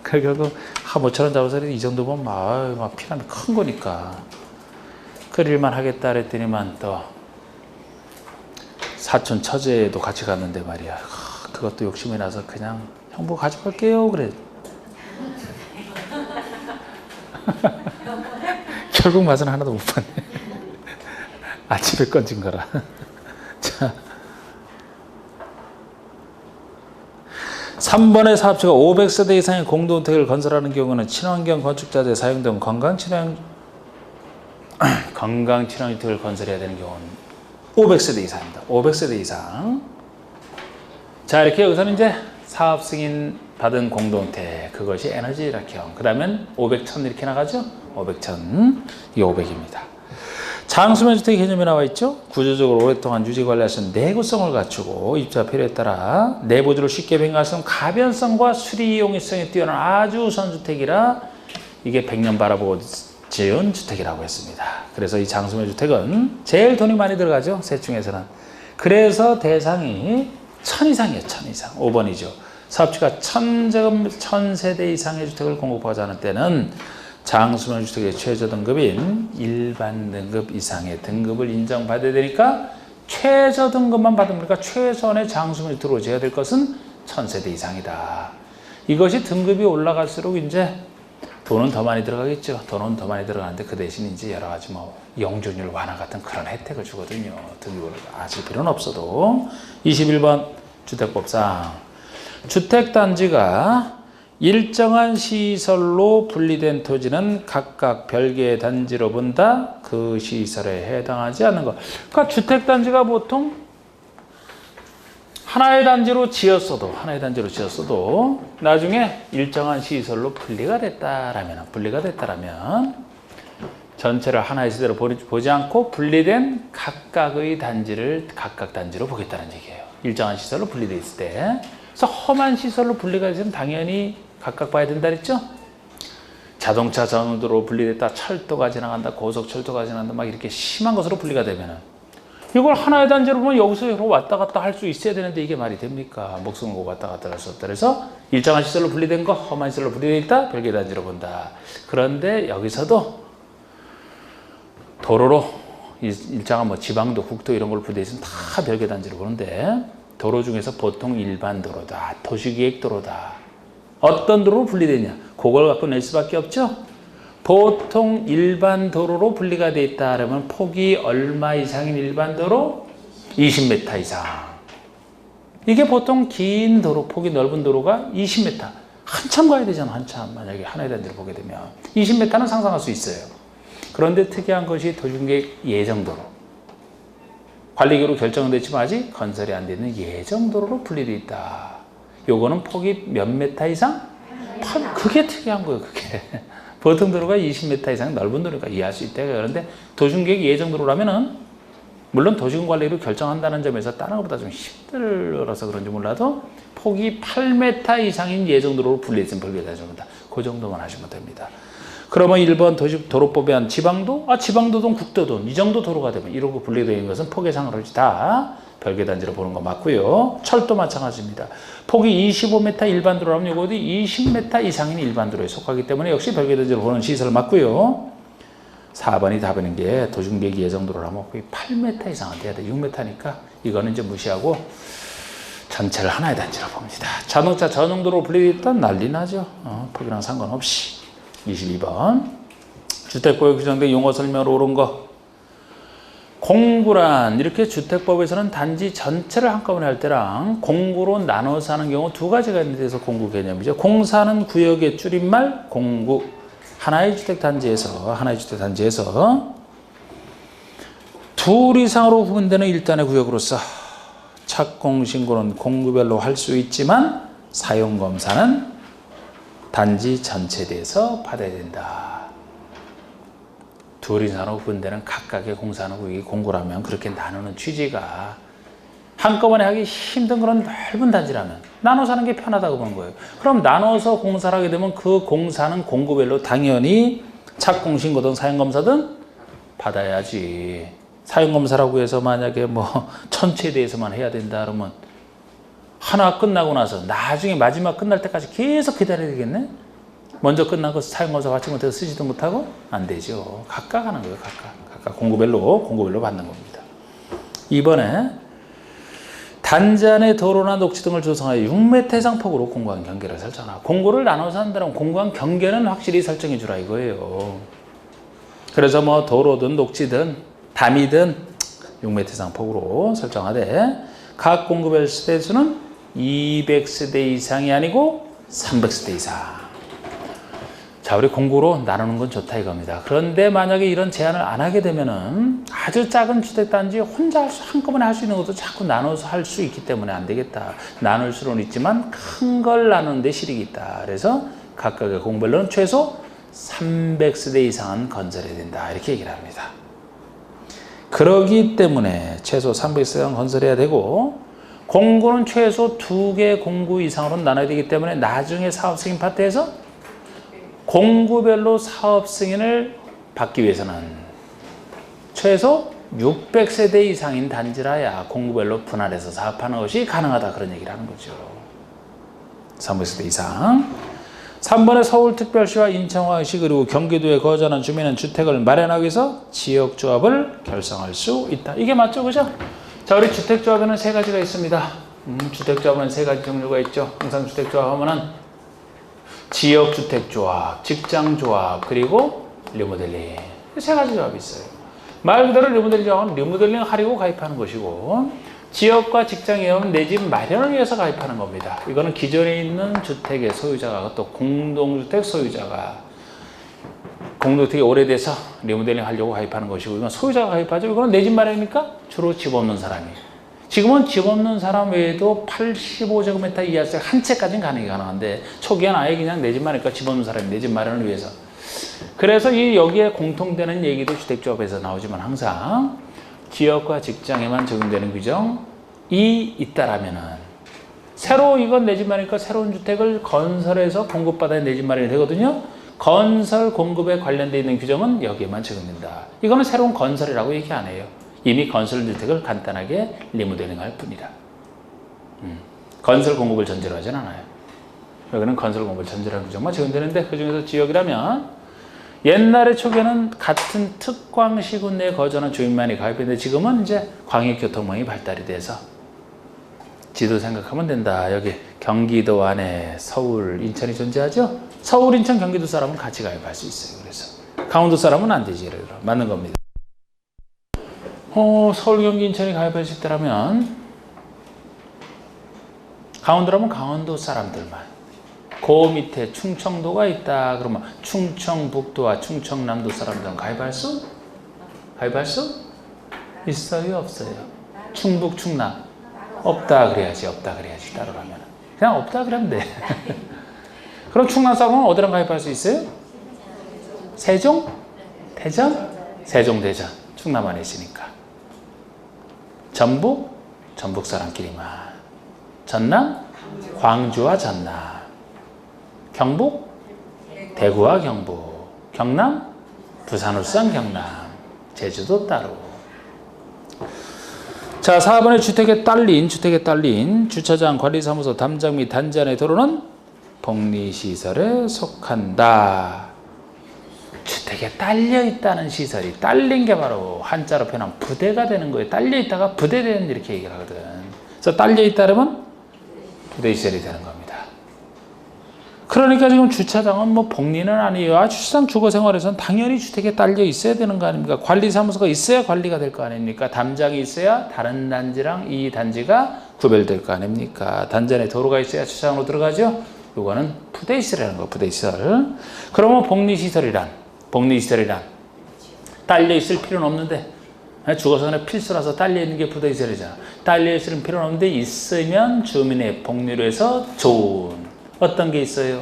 결국 한 5,000원 잡아서 이 정도면 막 피라미 큰 거니까 끓일만 하겠다 그랬더니만 또 사촌 처제도 같이 갔는데 말이야. 그것도 욕심이 나서 그냥 형부 가져갈게요 그래. 결국 맛은 하나도 못 봤네. 아침에 건진 거라. 자, 3번의 사업체가 500세대 이상의 공동주택을 건설하는 경우는 친환경 건축자재에 사용된 건강 친환경 주택을 건설해야 되는 경우는 500세대 이상입니다. 500세대 이상. 자, 이렇게 여기서는 이제 사업 승인 받은 공동주택, 그것이 에너지 절약형. 그 다음엔 500, 1000 이렇게 나가죠? 500, 1000. 이게 500입니다. 장수면주택 개념이 나와 있죠. 구조적으로 오랫동안 유지관리할 수 있는 내구성을 갖추고 입주자 필요에 따라 내부주를 쉽게 변경할 수 있는 가변성과 수리 용이성이 뛰어난 아주 우선주택이라 이게 100년 바라보고 지은 주택이라고 했습니다. 그래서 이 장수면주택은 제일 돈이 많이 들어가죠. 셋 중에서는. 그래서 대상이 1000 이상이에요. 1000 이상. 5번이죠. 사업주가 1000세대 이상의 주택을 공급하고자 하는 때는 장수면주택의 최저 등급인 일반 등급 이상의 등급을 인정받아야 되니까 최저 등급만 받으니까 최소한의 장수면주택으로 재야 될 것은 1000세대 이상이다. 이것이 등급이 올라갈수록 이제 돈은 더 많이 들어가겠죠. 돈은 더 많이 들어가는데 그 대신 이제 여러 가지 뭐 영주율 완화 같은 그런 혜택을 주거든요. 등급을 아실 필요는 없어도. 21번 주택법상 주택단지가 일정한 시설로 분리된 토지는 각각 별개의 단지로 본다. 그 시설에 해당하지 않는 것. 그러니까 주택단지가 보통 하나의 단지로 지었어도 나중에 일정한 시설로 분리가 됐다라면 전체를 하나의 시대로 보지 않고 분리된 각각의 단지를 각각 단지로 보겠다는 얘기예요. 일정한 시설로 분리되어 있을 때. 그래서 험한 시설로 분리가 되면 당연히 각각 봐야 된다 그랬죠? 자동차 전도로 분리됐다, 철도가 지나간다, 고속철도가 지나간다, 막 이렇게 심한 것으로 분리가 되면은 이걸 하나의 단지로 보면 여기서 여기로 왔다 갔다 할 수 있어야 되는데 이게 말이 됩니까? 목숨을 걸고 왔다 갔다 할 수 없다. 그래서 일정한 시설로 분리된 거, 험한 시설로 분리되어 있다, 별개 단지로 본다. 그런데 여기서도 도로로 일정한 뭐 지방도, 국도 이런 걸 분리되어 있으면 다 별개 단지로 보는데 도로 중에서 보통 일반 도로다, 도시계획 도로다. 어떤 도로로 분리되냐? 그걸 갖고 낼 수밖에 없죠. 보통 일반 도로로 분리가 되어 있다 그러면 폭이 얼마 이상인 일반 도로? 20m 이상. 이게 보통 긴 도로, 폭이 넓은 도로가 20m. 한참 가야 되잖아, 한참. 만약에 하나의 단지를 보게 되면. 20m는 상상할 수 있어요. 그런데 특이한 것이 도중계획 예정도로. 관리계획으로 결정됐지만 아직 건설이 안 되는 예정도로로 분리되어 있다. 요거는 폭이 몇 메타 이상? 그게 특이한 거예요, 그게. 보통 도로가 20m 이상 넓은 도로니까 이해할 수 있다. 그런데 도중계획 예정도로라면은 물론 도시군관리로 결정한다는 점에서 다른 것보다 좀 힘들어서 그런지 몰라도 폭이 8m 이상인 예정도로로 분리했으면 별개다 줍니다. 그 정도만 하시면 됩니다. 그러면 1번 도로법에 한 지방도, 지방도든 국도든 이 정도 도로가 되면 이러고 분리되어 있는 것은 폭에 상관없이 다 별개 단지로 보는 거 맞고요. 철도 마찬가지입니다. 폭이 25m 일반 도로라면 이것도 20m 이상인 일반 도로에 속하기 때문에 역시 별개 단지로 보는 시설 맞고요. 4번이 답인 게 도중계획 예정도로라면 거의 8m 이상은 돼야 돼. 6m니까 이거는 이제 무시하고 전체를 하나의 단지로 봅니다. 자동차 전용도로 분리됐던 난리 나죠. 폭이랑 상관없이. 22번 주택구역 규정된 용어 설명으로 옳은 거. 공구란 이렇게 주택법에서는 단지 전체를 한꺼번에 할 때랑 공구로 나눠서 하는 경우 두 가지가 있는데 그래서 공구 개념이죠. 공사는 구역의 줄임말 공구. 하나의 주택단지에서 둘 이상으로 구분되는 일단의 구역으로서 착공신고는 공구별로 할 수 있지만 사용검사는 단지 전체에 대해서 받아야 된다. 둘 이상으로 구분되는 각각의 공사하는 구역이 공구라면 그렇게 나누는 취지가 한꺼번에 하기 힘든 그런 넓은 단지라면 나눠서 하는 게 편하다고 보는 거예요. 그럼 나눠서 공사를 하게 되면 그 공사는 공구별로 당연히 착공신고든 사용검사든 받아야지. 사용검사라고 해서 만약에 뭐 전체에 대해서만 해야 된다 그러면 하나 끝나고 나서 나중에 마지막 끝날 때까지 계속 기다려야 되겠네? 먼저 끝나고 사용검사 받지 못해서 쓰지도 못하고? 안 되죠. 각각 하는 거예요. 각각 공구별로 받는 겁니다. 이번에 단지 안에 도로나 녹지 등을 조성하여 6m 이상 폭으로 공구한 경계를 설정하라. 공구를 나눠서 한다면 공구한 경계는 확실히 설정해 주라 이거예요. 그래서 뭐 도로든 녹지든 담이든 6m 이상 폭으로 설정하되 각 공구별 세대수는 200세대 이상이 아니고 300세대 이상. 자, 우리 공구로 나누는 건 좋다 이겁니다. 그런데 만약에 이런 제한을 안 하게 되면은 아주 작은 주택단지 혼자 한꺼번에 할 수 있는 것도 자꾸 나눠서 할 수 있기 때문에 안 되겠다. 나눌 수는 있지만 큰 걸 나누는 데 실익이 있다. 그래서 각각의 공구별로는 최소 300세대 이상은 건설해야 된다. 이렇게 얘기를 합니다. 그러기 때문에 최소 300 이상 건설해야 되고 공구는 최소 2개 공구 이상으로 나눠야 되기 때문에 나중에 사업 승인 파트에서 공구별로 사업 승인을 받기 위해서는 최소 600세대 이상인 단지라야 공구별로 분할해서 사업하는 것이 가능하다 그런 얘기를 하는 거죠. 300세대 이상. 3번에 서울특별시와 인천광역시 그리고 경기도에 거주하는 주민은 주택을 마련하기 위해서 지역조합을 결성할 수 있다. 이게 맞죠? 그죠? 자, 우리 주택조합에는 3가지가 있습니다. 주택조합은 3가지 종류가 있죠. 항상 주택조합 하면은 지역주택조합, 직장조합, 그리고 리모델링. 3가지 조합이 있어요. 말 그대로 리모델링 조합은 리모델링 하려고 가입하는 것이고 지역과 직장이면 내 집 마련을 위해서 가입하는 겁니다. 이거는 기존에 있는 주택의 소유자가 또 공동주택 소유자가 공동주택이 오래돼서 리모델링 하려고 가입하는 것이고 이건 소유자가 가입하죠. 이거는 내 집 마련이니까 주로 집 없는 사람이. 지금은 집 없는 사람 외에도 85제곱미터 이하 주택 한 채까지는 가능한데 초기에는 아예 그냥 내 집 마련이니까 집 없는 사람이 내 집 마련을 위해서. 그래서 이 여기에 공통되는 얘기도 주택조합에서 나오지만 항상 지역과 직장에만 적용되는 규정이 있다라면은 새로 이건 내 집 마련이니까 새로운 주택을 건설해서 공급받아야 내 집 마련이 되거든요. 건설 공급에 관련되어 있는 규정은 여기에만 적용된다. 이거는 새로운 건설이라고 얘기 안 해요. 이미 건설 주택을 간단하게 리모델링 할 뿐이다. 건설 공급을 전제로 하진 않아요. 여기는 건설 공급을 전제로 하는 규정만 적용되는데 그중에서 지역이라면 옛날에 초기에는 같은 특광시군 내에 거주하는 주민만이 가입했는데 지금은 이제 광역교통망이 발달이 돼서 지도 생각하면 된다. 여기 경기도 안에 서울, 인천이 존재하죠? 서울, 인천, 경기도 사람은 같이 가입할 수 있어요. 그래서 강원도 사람은 안 되지. 맞는 겁니다. 서울, 경기, 인천이 가입할 수 있다면 강원도라면 강원도 사람들만 그 밑에 충청도가 있다. 그러면 충청북도와 충청남도 사람들은 가입할 수 있어요? 없어요? 충북, 충남 없다 그래야지. 없다 그래야지. 따로 가면 그냥 없다 그러면 돼. 그럼 충남 사람은 어디랑 가입할 수 있어요? 세종? 대전? 세종, 대전. 충남 안에 있으니까. 전북? 전북 사람끼리만. 전남? 광주와 전남. 경북? 대구와 경북. 경남? 부산, 울산, 경남. 제주도 따로. 자, 4번에 주택에 딸린 주차장, 관리사무소, 담장 및 단지 안의 도로는 복리시설에 속한다. 주택에 딸려 있다는 시설이 딸린 게 바로 한자로 표현하면 부대가 되는 거예요. 딸려 있다가 부대되는 이렇게 얘기를 하거든. 그래서 딸려 있다면 부대시설이 되는 겁니다. 그러니까 지금 주차장은 뭐 복리는 아니에요. 주차장 주거생활에서는 당연히 주택에 딸려 있어야 되는 거 아닙니까? 관리사무소가 있어야 관리가 될 거 아닙니까? 담장이 있어야 다른 단지랑 이 단지가 구별될 거 아닙니까? 단지 안에 도로가 있어야 주차장으로 들어가죠? 이거는 부대시설이라는 거, 부대시설. 그러면 복리시설이란 딸려 있을 필요는 없는데 주거생활에 필수라서 딸려 있는 게 부대시설이잖아. 딸려 있을 필요는 없는데 있으면 주민의 복리로 해서 좋은 어떤 게 있어요?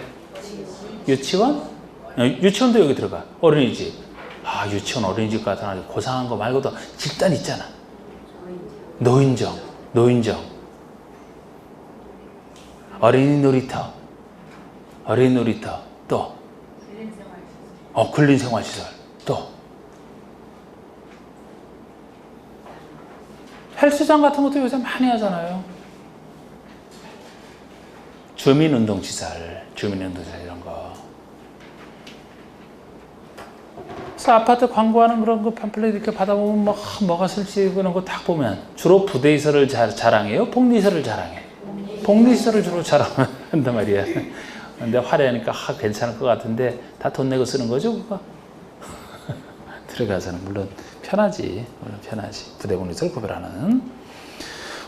유치원? 유치원도 여기 들어가. 어린이집. 유치원, 어린이집 같은 아주 고상한 거 말고도 집단 있잖아. 노인정. 어린이 놀이터. 또. 근린생활시설. 또. 헬스장 같은 것도 요새 많이 하잖아요. 주민운동시설 이런 거. 그래서 아파트 광고하는 그런 거 팜플렛 이렇게 받아보면 뭐가 설치 그런 거 딱 보면 주로 부대시설을 자랑해요? 복리시설을 자랑해? 복리시설을 주로 자랑한단 말이야. 근데 화려하니까 괜찮을 것 같은데 다 돈 내고 쓰는 거죠, 그거? 들어가서는 물론 편하지. 부대 복리시설 구별하는.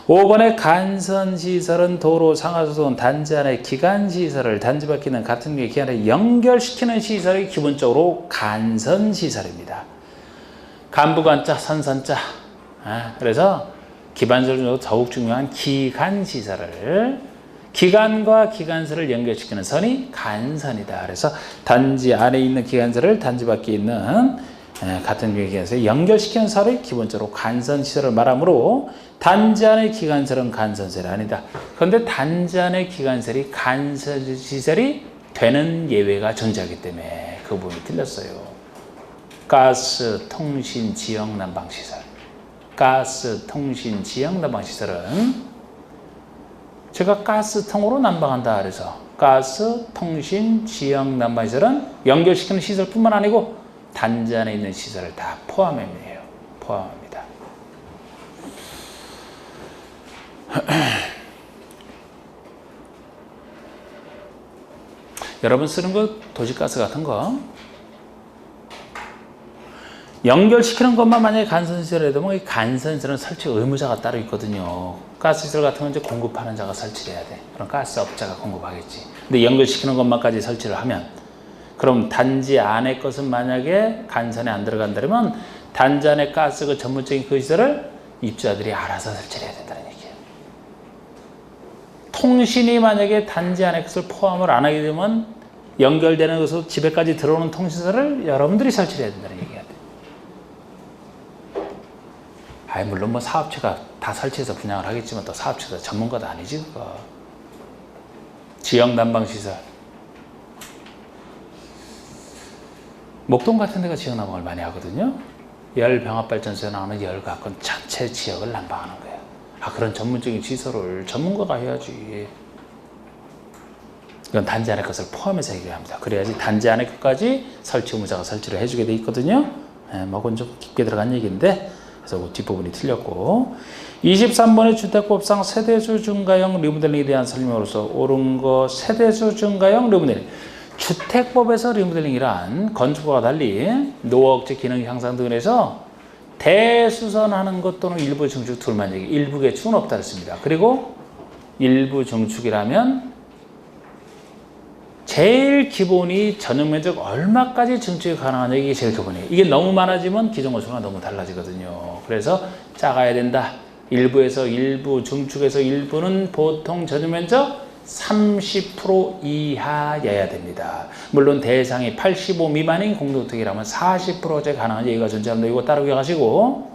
5번의 간선시설은 도로, 상하수도, 단지 안의 기간시설을 단지 밖에 있는 같은 류의 기간에 연결시키는 시설이 기본적으로 간선시설입니다. 간부간자, 선선자. 그래서 기반시설 중에서 더욱 중요한 기간시설을 기간과 기간설을 연결시키는 선이 간선이다. 그래서 단지 안에 있는 기간설을 단지 밖에 있는 같은 기관에서 연결시키는 사업이 기본적으로 간선시설을 말하므로 단지 안의 기관설은 간선시설이 아니다. 그런데 단지 안의 기관설이 간선시설이 되는 예외가 존재하기 때문에 그 부분이 틀렸어요. 가스, 통신, 지역, 난방시설. 가스, 통신, 지역, 난방시설은 제가 가스통으로 난방한다 그래서 가스, 통신, 지역, 난방시설은 연결시키는 시설뿐만 아니고 단지 안에 있는 시설을 다 포함해요. 포함합니다. 여러분 쓰는 거 도시가스 같은 거 연결시키는 것만 만약에 간선시설에 되면 이 간선시설은 설치 의무자가 따로 있거든요. 가스시설 같은 건 이제 공급하는 자가 설치를 해야 돼. 그럼 가스업자가 공급하겠지. 근데 연결시키는 것만까지 설치를 하면 그럼 단지 안에 것은 만약에 간선에 안 들어간다면 단지 안에 가스 그 전문적인 그 시설을 입주자들이 알아서 설치를 해야 된다는 얘기예요. 통신이 만약에 단지 안에 것을 포함을 안 하게 되면 연결되는 것으로 집에까지 들어오는 통신사를 여러분들이 설치를 해야 된다는 얘기야. 물론 뭐 사업체가 다 설치해서 분양을 하겠지만 또 사업체도 전문가도 아니지 그거. 지역 난방시설. 목동 같은 데가 지역 난방을 많이 하거든요. 열병합발전소에 나오는 열 갖고 전체 지역을 난방하는 거예요. 그런 전문적인 시설을 전문가가 해야지. 이건 단지 안의 것을 포함해서 얘기합니다. 그래야지 단지 안의 것까지 설치 의무자가 설치를 해주게 돼 있거든요. 뭐 그건 좀 깊게 들어간 얘기인데 그래서 그 뒷부분이 틀렸고 23번의 주택법상 세대수 증가형 리모델링에 대한 설명으로서 옳은 거 세대수 증가형 리모델링 주택법에서 리모델링이란 건축법과 달리 노후억제 기능 향상 등을 해서 대수선하는 것 또는 일부 증축 둘만 얘기 일부 개축은 없다 그랬습니다. 그리고 일부 증축이라면 제일 기본이 전용 면적 얼마까지 증축이 가능하냐 이게 제일 기본이에요. 이게 너무 많아지면 기존 건축과 너무 달라지거든요. 그래서 작아야 된다. 일부에서 일부 증축에서 일부는 보통 전용 면적 30% 이하여야 됩니다. 물론 대상이 85 미만인 공동주택이라면 40%제 가능한 얘기가 존재합니다. 이거 따로 기억하시고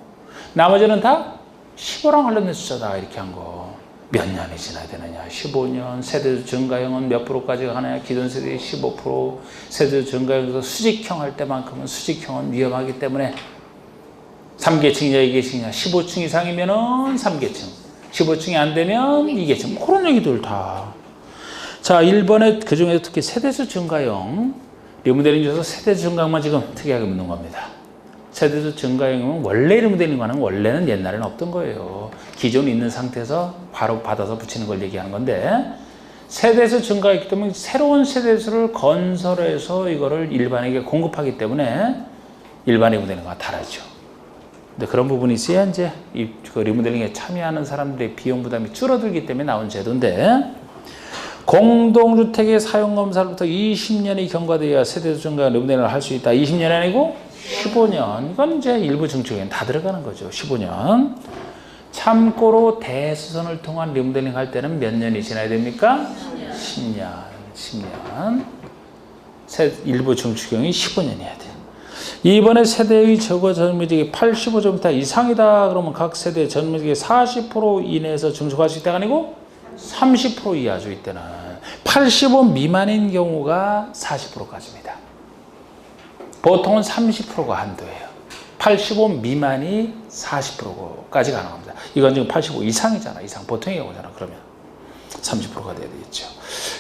나머지는 다 15랑 관련된 숫자다 이렇게 한 거. 몇 년이 지나야 되느냐 15년 세대수 증가형은 몇 프로까지 가느냐 기존 세대의 15% 세대수 증가형에서 수직형 할 때만큼은 수직형은 위험하기 때문에 3계층이냐 2계층이냐 15층 이상이면은 3계층 15층이 안 되면 2계층 그런 얘기들 다. 자 1번에 그중에서 특히 세대수 증가형 리모델링 중에서 세대수 증가형만 지금 특이하게 묻는 겁니다. 세대수 증가형이면 원래 리모델링과는 원래는 옛날에는 없던 거예요. 기존 있는 상태에서 바로 받아서 붙이는 걸 얘기하는 건데 세대수 증가했기 때문에 새로운 세대수를 건설해서 이거를 일반에게 공급하기 때문에 일반 리모델링과 다르죠. 근데 그런 부분이 있어야 이제 그 리모델링에 참여하는 사람들의 비용 부담이 줄어들기 때문에 나온 제도인데 공동주택의 사용검사로부터 20년이 경과되어야 세대수 증가 리모델링을 할 수 있다. 20년이 아니고 15년. 이건 이제 일부 증축에 다 들어가는 거죠. 15년. 참고로 대수선을 통한 리모델링 할 때는 몇 년이 지나야 됩니까? 10년. 일부 증축형이 15년이어야 돼요. 이번에 세대의 저거 전면적이 85제곱미터 이상이다. 그러면 각 세대 전면적이 40% 이내에서 증축할 수 있다가 아니고 30% 이하 주 이때는 85 미만인 경우가 40%까지입니다. 보통은 30%가 한도예요. 85 미만이 40%까지 가능합니다. 이건 지금 85 이상이잖아. 이상 보통의 경우잖아. 그러면 30%가 돼야 되겠죠.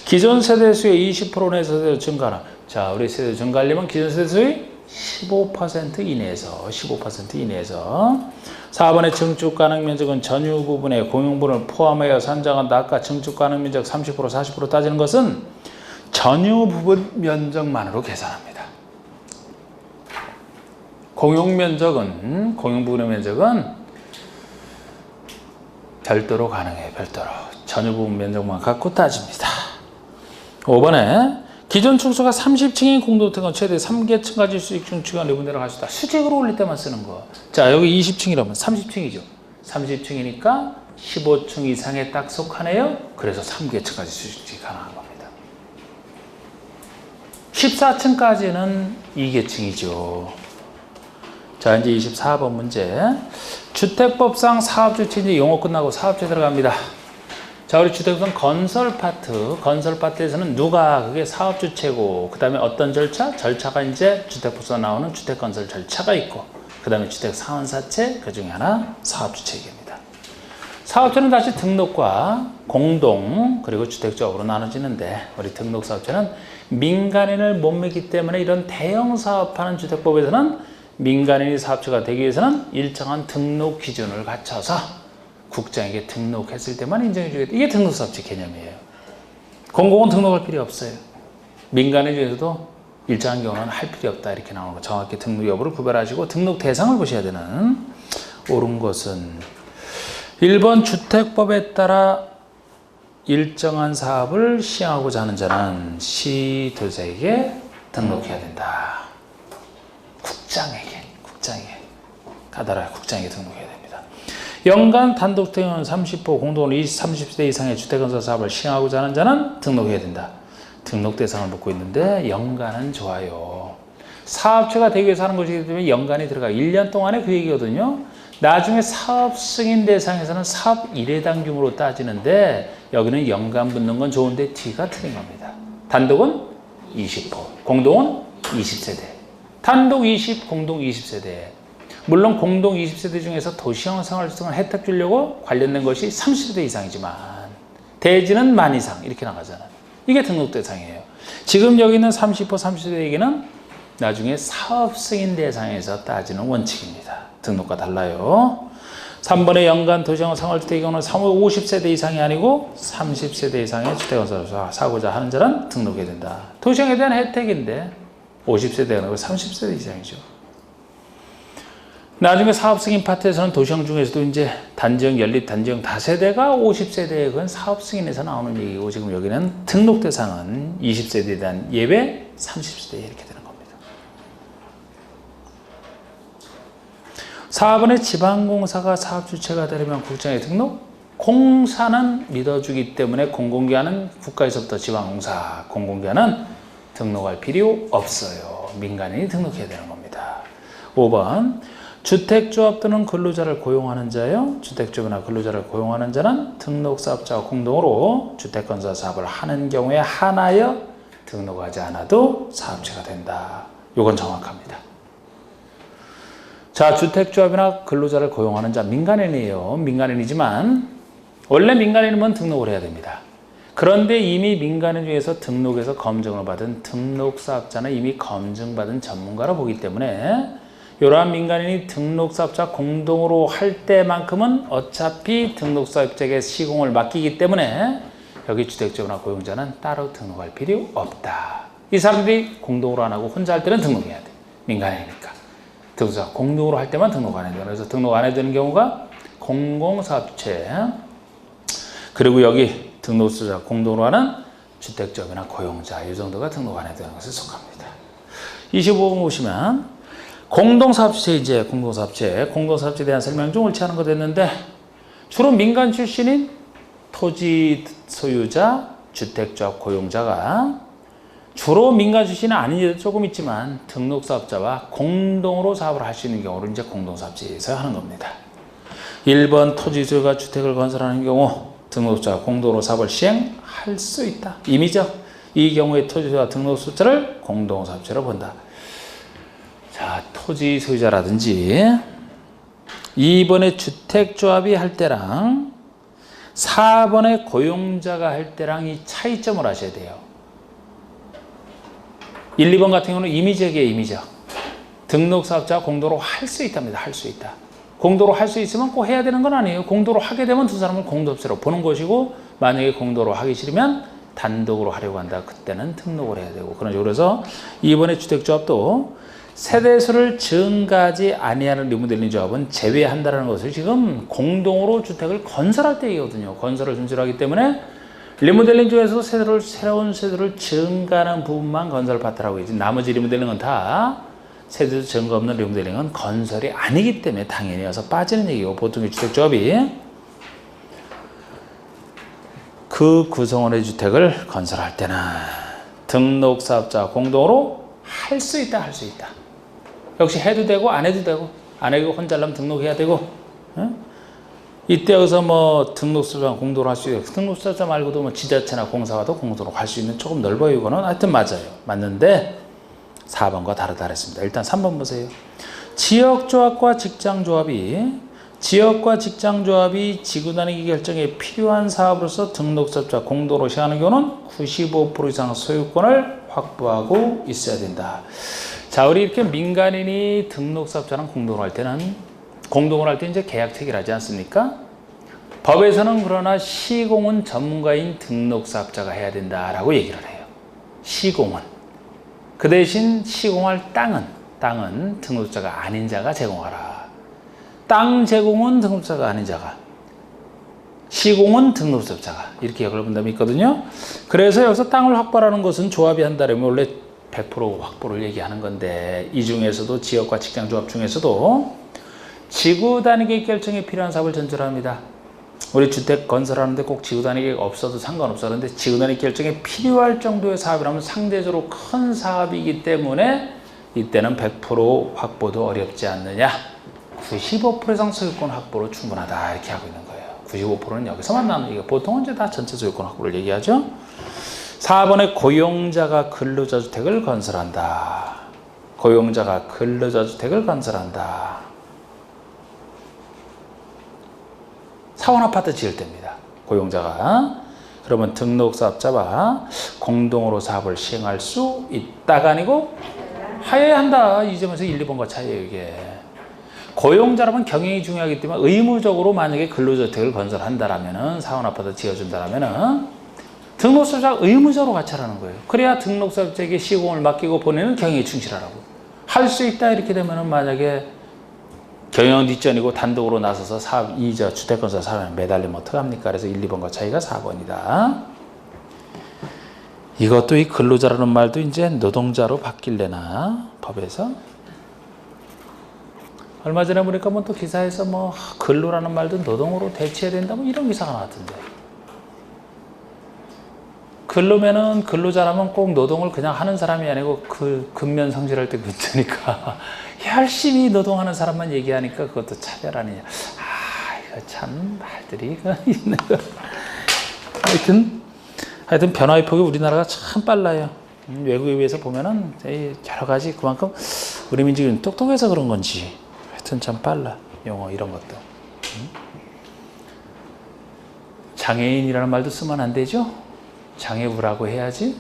기존 세대수의 20% 내에서 증가는 자 우리 세대 증가하려면 기존 세대수의 15% 이내에서 4번의 증축 가능 면적은 전유 부분의 공용분을 포함하여 산정한다. 아까 증축 가능 면적 30% 40% 따지는 것은 전유 부분 면적만으로 계산합니다. 공용 부분의 면적은 별도로 가능해요. 별도로 전유 부분 면적만 갖고 따집니다. 5번에 기존 축소가 30층인 공동주택은 최대 3계층까지 수직 증축한 리모델링을 할 수 있다. 수직으로 올릴 때만 쓰는 거. 자 여기 20층이라면 30층이죠. 30층이니까 15층 이상에 딱 속하네요. 그래서 3계층까지 수직이 가능한 겁니다. 14층까지는 2계층이죠. 자, 이제 24번 문제. 주택법상 사업주체, 이제 용어 끝나고 사업주체 들어갑니다. 자, 우리 주택법상 건설 파트에서는 누가 그게 사업주체고, 그 다음에 어떤 절차가 이제 주택법상 나오는 주택건설 절차가 있고, 그 다음에 주택상환사채, 그 중에 하나 사업주체 얘기입니다. 사업체는 다시 등록과 공동, 그리고 주택조합으로 나눠지는데, 우리 등록사업체는 민간인을 못 믿기 때문에 이런 대형 사업하는 주택법에서는 민간인이 사업체가 되기 위해서는 일정한 등록 기준을 갖춰서 국장에게 등록했을 때만 인정해 주겠다. 이게 등록사업체 개념이에요. 공공은 등록할 필요 없어요. 민간인 중에서도 일정한 경우는 할 필요 없다 이렇게 나오는 거. 정확히 등록 여부를 구별하시고 등록 대상을 보셔야 되는 옳은 것은 1번 주택법에 따라 일정한 사업을 시행하고자 하는 자는 시도자에게 등록해야 된다. 국장에게 가다라 국장에게 등록해야 됩니다. 연간 단독주택은 30호, 공동으로 30세 이상의 주택건설 사업을 시행하고자 하는 자는 등록해야 된다. 등록 대상을 묻고 있는데 연간은 좋아요. 사업체가 되기 위해서 하는 것이기 때문에 연간이 들어가 1년 동안에 그 얘기거든요. 나중에 사업 승인 대상에서는 사업 1회당 규모로 따지는데 여기는 연간 붙는 건 좋은데 D가 틀린 겁니다. 단독은 20호, 공동은 20세대. 단독 20, 공동 20세대. 물론 공동 20세대 중에서 도시형 생활주택을 혜택 주려고 관련된 것이 30세대 이상이지만 대지는 만 이상 이렇게 나가잖아요. 이게 등록 대상이에요. 지금 여기 있는 30호, 30세대 얘기는 나중에 사업 승인 대상에서 따지는 원칙입니다. 등록과 달라요. 3번의 연간 도시형 생활주택의 경우는 50세대 이상이 아니고 30세대 이상의 주택건설을 사고자 하는 자는 등록해야 된다. 도시형에 대한 혜택인데 50세대가 아니고 30세대 이상이죠. 나중에 사업 승인 파트에서는 도시형 중에서도 이제 단지형, 연립, 단지형 다세대가 50세대에 그건 사업 승인에서 나오는 얘기고 지금 여기는 등록 대상은 20세대에 대한 예외 30세대 이렇게 되는 겁니다. 4번의 지방공사가 사업 주체가 되려면 국장에 등록? 공사는 믿어주기 때문에 공공기관은 국가에서부터 지방공사, 공공기관은 등록할 필요 없어요. 민간인이 등록해야 되는 겁니다. 5번 주택조합 또는 근로자를 고용하는 자요. 주택조합이나 근로자를 고용하는 자는 등록사업자와 공동으로 주택건설 사업을 하는 경우에 하나여 등록하지 않아도 사업체가 된다. 이건 정확합니다. 자, 주택조합이나 근로자를 고용하는 자 민간인이에요. 민간인이지만 원래 민간인이면 등록을 해야 됩니다. 그런데 이미 민간인 중에서 등록해서 검증을 받은 등록사업자는 이미 검증받은 전문가로 보기 때문에 이러한 민간인이 등록사업자 공동으로 할 때만큼은 어차피 등록사업자에게 시공을 맡기기 때문에 여기 주택조합이나 고용자는 따로 등록할 필요 없다. 이 사람들이 공동으로 안 하고 혼자 할 때는 등록해야 돼. 민간인이니까. 등록사 공동으로 할 때만 등록 안 해야 돼. 그래서 등록 안 해야 되는 경우가 공공사업체 그리고 여기 등록수자 공동으로 하는 주택조합이나 고용자 이 정도가 등록 안 해야 되는 것에 속합니다. 25번 보시면 공동사업체 이제 공동사업체에 대한 설명 좀 옳지 않은 거 됐는데 주로 민간 출신인 토지 소유자, 주택조합 고용자가 주로 민간 출신은 아닌 일도 조금 있지만 등록사업자와 공동으로 사업을 할 수 있는 경우를 이제 공동사업체에서 하는 겁니다. 1번 토지 소유가 주택을 건설하는 경우 등록자가 공동으로 사업을 시행할 수 있다. 임의적 이 경우에 토지 소유자 등록사업자를 공동사업체로 본다. 자, 토지 소유자라든지 2번의 주택조합이 할 때랑 4번의 고용자가 할 때랑 이 차이점을 아셔야 돼요. 1, 2번 같은 경우는 임의적이에요. 임의적. 등록사업자가 공동으로 할 수 있답니다. 할 수 있다. 공동으로 할 수 있으면 꼭 해야 되는 건 아니에요. 공동으로 하게 되면 두 사람을 공동업체로 보는 것이고 만약에 공동으로 하기 싫으면 단독으로 하려고 한다. 그때는 등록을 해야 되고 그래서 2번의 주택조합도 세대수를 증가하지 아니하는 리모델링 조합은 제외한다는 것을 지금 공동으로 주택을 건설할 때 얘기거든요. 건설을 준수하기 때문에 리모델링 중에서도 새로운 세대를 증가하는 부분만 건설 파트라고 하지 나머지 리모델링은 다 세대수 증가 없는 리모델링은 건설이 아니기 때문에 당연히 와서 빠지는 얘기고 보통의 주택조합이 그 구성원의 주택을 건설할 때는 등록사업자 공동으로 할 수 있다. 역시 해도 되고 안 해도 되고 안 해도 혼자라면 등록해야 되고 이때 여기서 뭐 등록소자 공도로 할 수 있고 등록소자 말고도 뭐 지자체나 공사와도 공도로 할 수 있는 조금 넓어요. 이거는 하여튼 맞아요. 맞는데 4번과 다르다 그랬습니다. 일단 3번 보세요. 지역조합과 직장조합이 지구 다니기 결정에 필요한 사업으로서 등록사업자 공도로 시행하는 경우는 95% 이상 소유권을 확보하고 있어야 된다. 자, 우리 이렇게 민간인이 등록사업자랑 공동으로 할 때는 공동으로 할 때 이제 계약 체결하지 않습니까? 법에서는 그러나 시공은 전문가인 등록사업자가 해야 된다라고 얘기를 해요. 시공은. 그 대신 시공할 땅은 등록자가 아닌 자가 제공하라. 땅 제공은 등록자가 아닌 자가, 시공은 등록사업자가 이렇게 역할을 본다면 있거든요. 그래서 여기서 땅을 확보하는 것은 조합이 한다면 원래 100% 확보를 얘기하는 건데 이 중에서도 지역과 직장조합 중에서도 지구 단위 결정에 필요한 사업을 전제합니다. 우리 주택 건설하는데 꼭 지구 단위가 없어도 상관없어. 그런데 지구 단위 결정에 필요할 정도의 사업이라면 상대적으로 큰 사업이기 때문에 이때는 100% 확보도 어렵지 않느냐. 95% 이상 소유권 확보로 충분하다 이렇게 하고 있는 거예요. 95%는 여기서만 나오는 얘기가 보통은 이제 다 전체 소유권 확보를 얘기하죠. 4번에 고용자가 근로자주택을 건설한다. 고용자가 근로자주택을 건설한다. 사원아파트 지을 때입니다. 고용자가. 그러면 등록사업자와 공동으로 사업을 시행할 수 있다가 아니고 하여야 한다. 이 점에서 1, 2번과 차이예요. 이게. 고용자라면 경영이 중요하기 때문에 의무적으로 만약에 근로주택을 건설한다라면은 사원아파트 지어준다라면은 등록사업자가 의무적으로 같이 하라는 거예요. 그래야 등록사업자에게 시공을 맡기고 보내는 경영에 충실하라고. 할 수 있다 이렇게 되면은 만약에 경영 뒷전이고 단독으로 나서서 사업, 주택건설 사업에 매달리면 어떡합니까? 그래서 1, 2번과 차이가 4번이다. 이것도 이 근로자라는 말도 이제 노동자로 바뀔래나? 법에서? 얼마 전에 보니까 뭐 또 기사에서 뭐 근로라는 말도 노동으로 대체해야 된다 뭐 이런 기사가 나왔던데. 근로면은 근로자라면 꼭 노동을 그냥 하는 사람이 아니고 그 근면 성실할 때 근자니까 열심히 노동하는 사람만 얘기하니까 그것도 차별 아니냐. 이거 참 말들이 있는 거. 하여튼 변화의 폭이 우리나라가 참 빨라요. 외국에 비해서 보면은 여러 가지 그만큼 우리 민족이 똑똑해서 그런 건지 하여튼 참 빨라. 용어 이런 것도. 장애인이라는 말도 쓰면 안 되죠? 장애우라고 해야지.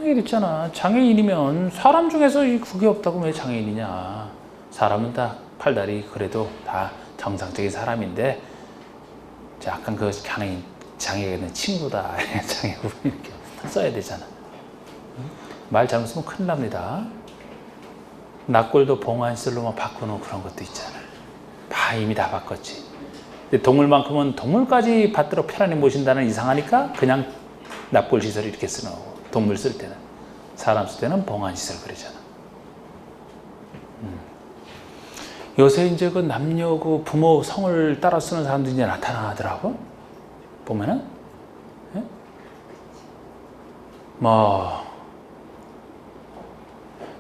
얘기 있잖아. 장애인이면 사람 중에서 그게 없다고 왜 장애인이냐. 사람은 다 팔다리 그래도 다 정상적인 사람인데 약간 그 장애가 있는 친구다. 장애우 이렇게 써야 되잖아. 말 잘못 쓰면 큰일 납니다. 납골도 봉안슬로만 바꾸는 그런 것도 있잖아. 이미 다 바꿨지. 근데 동물만큼은 동물까지 받들어 편안히 모신다는 이상하니까 그냥 납골 시설 이렇게 쓰는 거고 동물 쓸 때는 사람 쓸 때는 봉안 시설 그러잖아. 요새 이제 그 남녀 그 부모 성을 따라 쓰는 사람들이 이제 나타나더라고. 보면은 뭐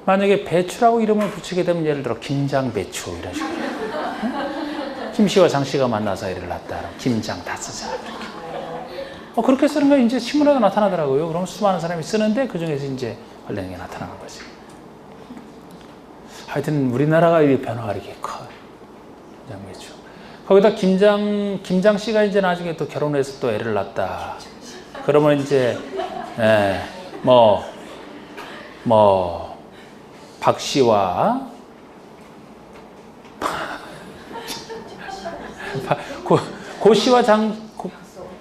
만약에 배추라고 이름을 붙이게 되면 예를 들어 김장배추 이런 식으로. 김씨와 장씨가 만나서 애를 낳았다. 김장 다 쓰자. 그렇게 쓰는 거 이제 신문에도 나타나더라고요. 그럼 수많은 사람이 쓰는데 그 중에서 이제 관련된 게 나타나는 거지. 하여튼 우리나라가 이 변화가 이렇게 커. 김장배추. 거기다 김장 씨가 이제 나중에 또 결혼해서 또 애를 낳았다. 그러면 이제 박 씨와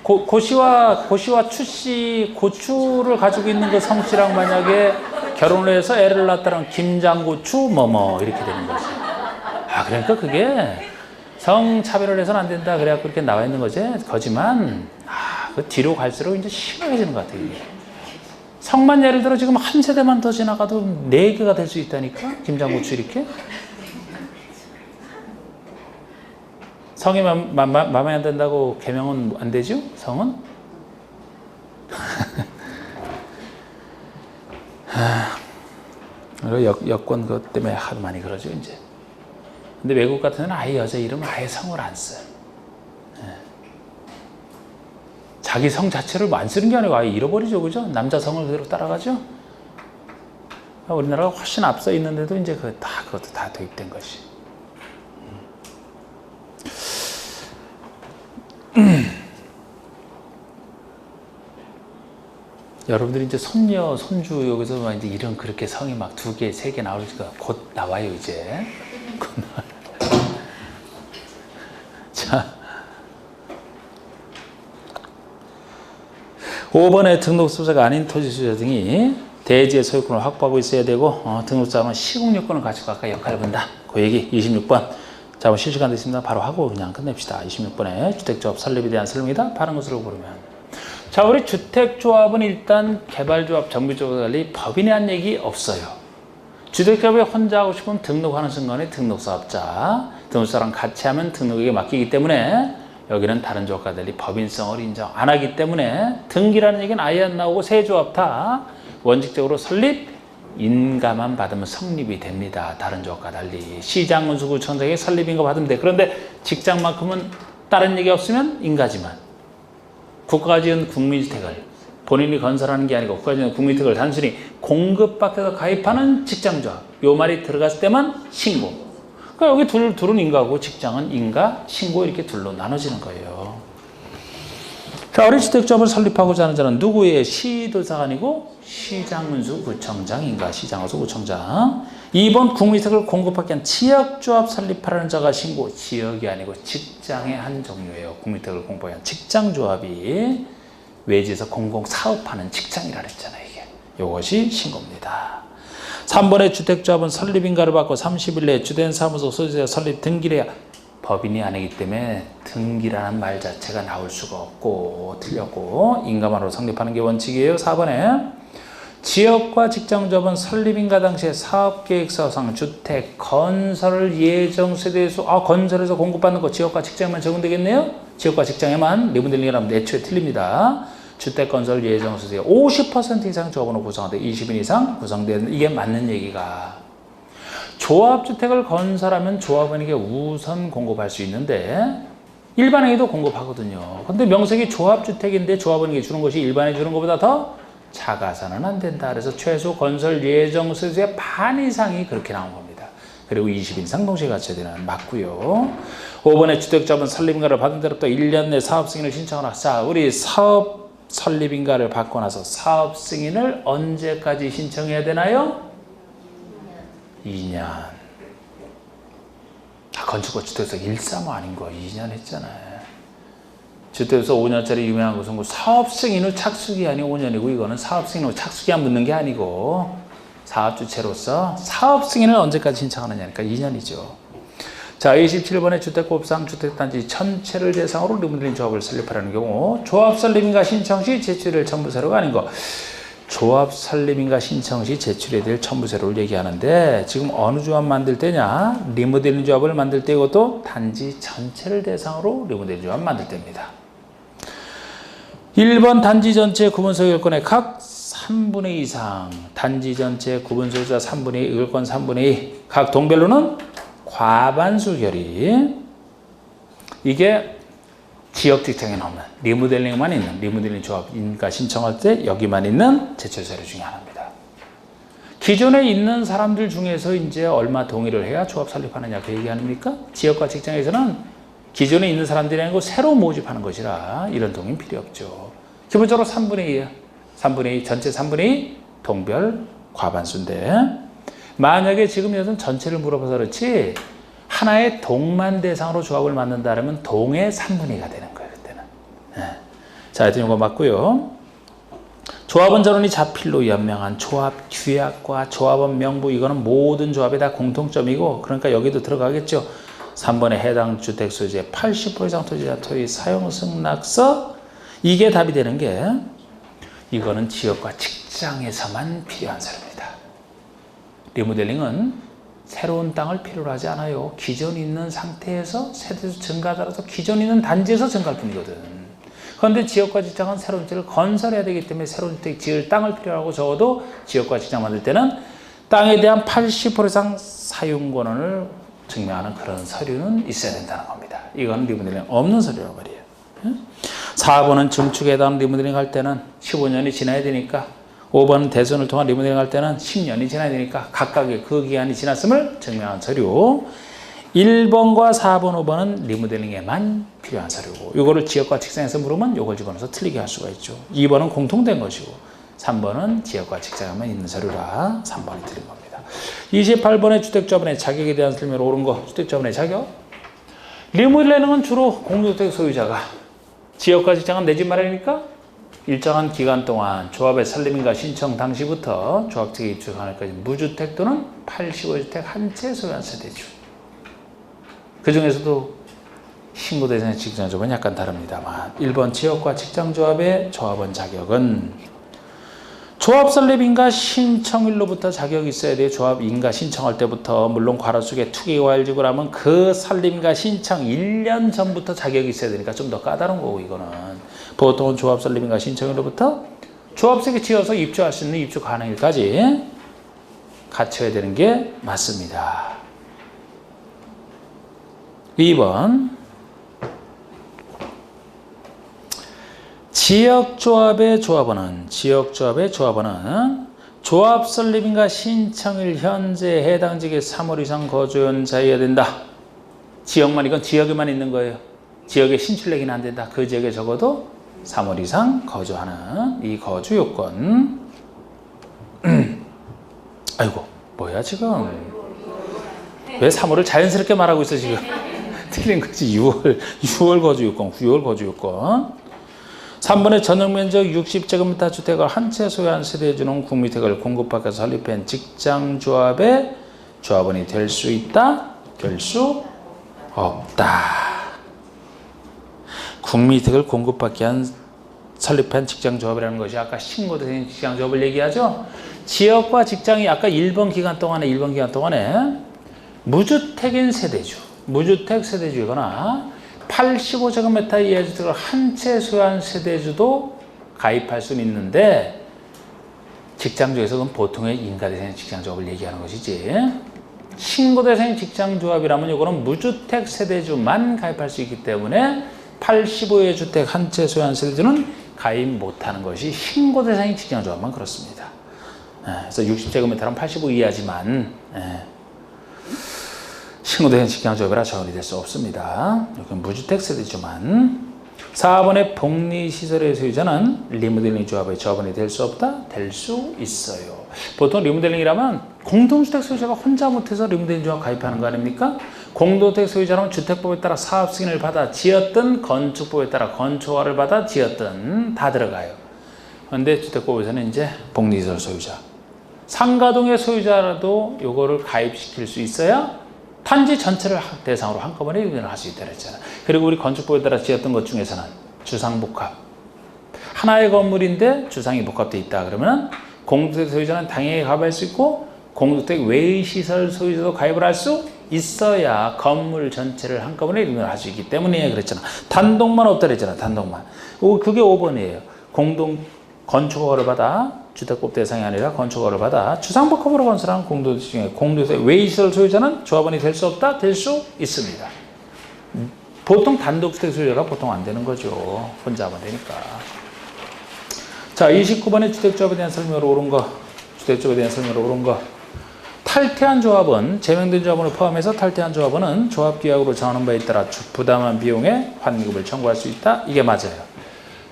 고씨와 추씨 고추를 가지고 있는 그 성씨랑 만약에 결혼을 해서 애를 낳았다는 김장고추 이렇게 되는 거지. 그러니까 그게 성차별을 해서는 안 된다. 그래갖고 그렇게 나와 있는 거지. 거지만 그 뒤로 갈수록 이제 심각해지는 것 같아요. 성만 예를 들어 지금 한 세대만 더 지나가도 4개가 될 수 있다니까. 김장고추 이렇게. 성이 마음에 안 든다고 개명은 안 되죠? 성은? 여권 그것 때문에 하도 많이 그러죠 이제. 근데 외국 같은 데는 아예 여자 이름 아예 성을 안 써요. 자기 성 자체를 안 쓰는 게 아니고 아예 잃어버리죠, 그죠? 남자 성을 그대로 따라가죠. 우리나라가 훨씬 앞서 있는데도 이제 그것도 다 도입된 것이. 여러분들이 이제 손녀, 손주 여기서 이제 이런 그렇게 성이 막 2개, 3개 나오니까 곧 나와요 이제. 자. 5번에 등록소유자가 아닌 토지소유자 등이 대지의 소유권을 확보하고 있어야 되고 등록자는 시국요건을 가지고 아까 역할을 본다. 그 얘기 26번. 자, 실시간 됐습니다. 바로 하고 그냥 끝냅시다. 26번에 주택조합 설립에 대한 설명이다. 바른 것으로 고르면. 자, 우리 주택조합은 일단 개발조합, 정비조합과 달리 법인에 한 얘기 없어요. 주택조합에 혼자 하고 싶으면 등록하는 순간에 등록사업자, 등록사랑 같이 하면 등록에게 맡기기 때문에 여기는 다른 조합과 달리 법인성을 인정 안 하기 때문에 등기라는 얘기는 아예 안 나오고 세 조합 다 원칙적으로 설립, 인가만 받으면 성립이 됩니다. 다른 조합과 달리. 시장군수구청장이 설립인가 받으면 돼. 그런데 직장만큼은 다른 얘기 없으면 인가지만 국가가 지은 국민주택을 본인이 건설하는 게 아니고 국가가 지은 국민주택을 단순히 공급받아서 가입하는 직장조합. 요 말이 들어갔을 때만 신고. 그러니까 여기 둘은 인가고 직장은 인가, 신고 이렇게 둘로 나눠지는 거예요. 자, 우리 주택조합을 설립하고자 하는 자는 누구의 시도사가 아니고 시장군수 구청장인가 시장군수 구청장. 2번 국민주택을 공급하기 위한 지역조합 설립하라는 자가 신고. 지역이 아니고 직장의 한 종류예요. 국민주택을 공급하기 위한 직장조합이 외지에서 공공사업하는 직장이라 그랬잖아요. 이게. 이것이 신고입니다. 3번의 주택조합은 설립인가를 받고 30일 내에 주된 사무소 소유자 설립 등기를 해야 법인이 아니기 때문에 등기라는 말 자체가 나올 수가 없고 틀렸고 인가만으로 성립하는 게 원칙이에요. 4번에 지역과 직장조합은 설립인가 당시에 사업계획서상 주택 건설 예정세에 대해서 건설에서 공급받는 거 지역과 직장에만 적용되겠네요. 지역과 직장에만 리모델링이라면 애초에 틀립니다. 주택건설 예정수의 50% 이상 조합원으로 구성하되 20인 이상 구성되는 이게 맞는 얘기가 조합주택을 건설하면 조합원에게 우선 공급할 수 있는데 일반에게도 공급하거든요. 근데 명색이 조합주택인데 조합원에게 주는 것이 일반에 주는 것보다 더 작아서는 안 된다. 그래서 최소 건설 예정수의 반 이상이 그렇게 나온 겁니다. 그리고 20인 이상 동시에 갖춰야 되는 맞고요. 5번에 주택조합은 설립인가를 받은 대로부터 1년 내 사업 승인을 신청하라. 자, 우리 사업 설립인가를 받고 나서 사업 승인을 언제까지 신청해야 되나요? 2년. 건축과 주택에서 135 아닌 거 2년 했잖아요. 주택에서 5년짜리 유명한 것은 사업 승인 후 착수기 아니고 5년이고 이거는 사업 승인 후 착수기한 묻는 게 아니고 사업주체로서 사업 승인을 언제까지 신청하느냐니까 2년이죠. 자, 27번에 주택법상 주택단지 전체를 대상으로 리모델링 조합을 설립하라는 경우 조합 설립인가 신청 시 제출될 첨부서류가 아닌 거. 조합 설립인가 신청 시 제출해야 될 첨부서류를 얘기하는데 지금 어느 조합 만들 때냐? 리모델링 조합을 만들 때 이것도 단지 전체를 대상으로 리모델링 조합 만들 때입니다. 1번 단지 전체 구분소유권의 각 3분의 2 이상 단지 전체 구분소유자 3분의 2 의결권 3분의 2 각 동별로는 과반수 결의. 이게 지역 직장에 나오는 리모델링만 있는 리모델링 조합인가 신청할 때 여기만 있는 제출 서류 중에 하나입니다. 기존에 있는 사람들 중에서 이제 얼마 동의를 해야 조합 설립하느냐 그 얘기 아닙니까? 지역과 직장에서는 기존에 있는 사람들이 아니고 새로 모집하는 것이라 이런 동의는 필요 없죠. 기본적으로 3분의 2예요. 3분의 2 전체 3분의 2 동별 과반수인데 만약에 지금 여기서는 전체를 물어봐서 그렇지 하나의 동만 대상으로 조합을 만든다면 동의 3분의 2가 되는 거예요. 그때는. 네. 자, 하여튼 이거 맞고요. 조합원 전원이 자필로 연명한 조합 규약과 조합원 명부 이거는 모든 조합에 다 공통점이고 그러니까 여기도 들어가겠죠. 3번에 해당 주택 소유주의 80% 이상 토지자 토지 사용 승낙서 이게 답이 되는 게 이거는 지역과 직장에서만 필요한 서류입니다. 리모델링은 새로운 땅을 필요로 하지 않아요. 기존 있는 상태에서 세대수 증가 따라서 기존 있는 단지에서 증가할 뿐이거든. 그런데 지역과 직장은 새로운 주택을 건설해야 되기 때문에 새로운 주택 지을 땅을 필요로 하고 적어도 지역과 직장 만들 때는 땅에 대한 80% 이상 사용 권한을 증명하는 그런 서류는 있어야 된다는 겁니다. 이건 리모델링 없는 서류란 말이에요. 4번은 증축에 해당 리모델링 할 때는 15년이 지나야 되니까, 5번은 대선을 통한 리모델링 할 때는 10년이 지나야 되니까 각각의 그 기간이 지났음을 증명한 서류. 1번과 4번, 5번은 리모델링에만 필요한 서류고, 이거를 지역과 직장에서 물으면 이걸 집어넣어서 틀리게 할 수가 있죠. 2번은 공통된 것이고, 3번은 지역과 직장에만 있는 서류라 3번이 틀린 겁니다. 28번의 주택조합원의 자격에 대한 설명으로 옳은 거, 주택조합원의 자격. 리모델링은 주로 공동주택 소유자가, 지역과 직장은 내 집 마련이니까 일정한 기간 동안 조합의 설립인가 신청 당시부터 조합직에 입주하는 까지 무주택 또는 85주택 한 채 소유한 세대주. 그 중에서도 신고 대상의 직장조합은 약간 다릅니다만, 1번 지역과 직장조합의 조합원 자격은 조합 설립인가 신청일로부터 자격이 있어야 돼요. 조합 인가 신청할 때부터, 물론 괄호 속에 투기과일직을 하면 그 설립인가 신청 1년 전부터 자격이 있어야 되니까 좀 더 까다로운 거고, 이거는 보통은 조합 설립인가 신청일로부터 조합석에 지어서 입주할 수 있는 입주 가능일까지 갖춰야 되는 게 맞습니다. 2번 지역조합의 조합원은 조합 설립인가 신청일 현재 해당 지역에 3월 이상 거주연자여야 된다. 지역만, 이건 지역에만 있는 거예요. 지역에 신출내기는 안 된다. 그 지역에 적어도 3월 이상 거주하는 이 거주 요건. 아이고, 뭐야 지금? 왜 3월을 자연스럽게 말하고 있어 지금? 틀린 거지. 6월 거주 요건, 9월 거주 요건. 3번의 전용면적 60제곱미터 주택을 한 채 소유한 세대에 주는 국민택을 공급받아서 설립한 직장조합의 조합원이 될 수 있다? 될 수 없다. 국민택을 공급받기 위한 설립한 직장조합이라는 것이 아까 신고된 직장조합을 얘기하죠. 지역과 직장이 아까 1번 기간 동안에 무주택인 세대주, 무주택 세대주이거나 85제곱미터 이하 주택을 한 채 소유한 세대주도 가입할 수는 있는데, 직장조합에서는 보통의 인가대상 직장조합을 얘기하는 것이지, 신고대상 직장조합이라면 이거는 무주택 세대주만 가입할 수 있기 때문에 85의 주택 한 채 소유한 세대주는 가입 못하는 것이 신고대상 직장조합만 그렇습니다. 그래서 60제곱미터는 85 이하지만 신고대상 직장조합이라 적용이 될 수 없습니다. 여기는 무주택 세대주만. 4번의 복리시설의 소유자는 리모델링 조합의 조합원이 될 수 없다? 될 수 있어요. 보통 리모델링이라면 공동주택 소유자가 혼자 못해서 리모델링 조합 가입하는 거 아닙니까? 공동주택 소유자는 주택법에 따라 사업 승인을 받아 지었든 건축법에 따라 건축허가를 받아 지었든 다 들어가요. 그런데 주택법에서는 이제 복리시설 소유자, 상가동의 소유자라도 요거를 가입시킬 수 있어야 단지 전체를 대상으로 한꺼번에 유인을 할 수 있다고 했잖아. 그리고 우리 건축법에 따라 지었던 것 중에서는 주상복합, 하나의 건물인데 주상이 복합되어 있다 그러면 공동주택 소유자는 당연히 가입할 수 있고, 공동주택 외의 시설 소유자도 가입을 할 수 있어야 건물 전체를 한꺼번에 유인을 할 수 있기 때문에 그랬잖아. 단독만 없다 그랬잖아. 단독만. 그게 5번이에요. 공동 건축허가를 받아, 주택법 대상이 아니라 건축허가를 받아 주상복합으로 건설한 공동주택 중에 공동주택 외의시설 소유자는 조합원이 될 수 없다? 될 수 있습니다. 보통 단독주택 소유자가 보통 안 되는 거죠. 혼자 하면 되니까. 자, 29번의 주택조합에 대한 설명으로 옳은 거, 주택조합에 대한 설명으로 옳은 거. 탈퇴한 조합은, 제명된 조합원을 포함해서 탈퇴한 조합원은 조합계약으로 정하는 바에 따라 부담한 비용에 환급을 청구할 수 있다? 이게 맞아요.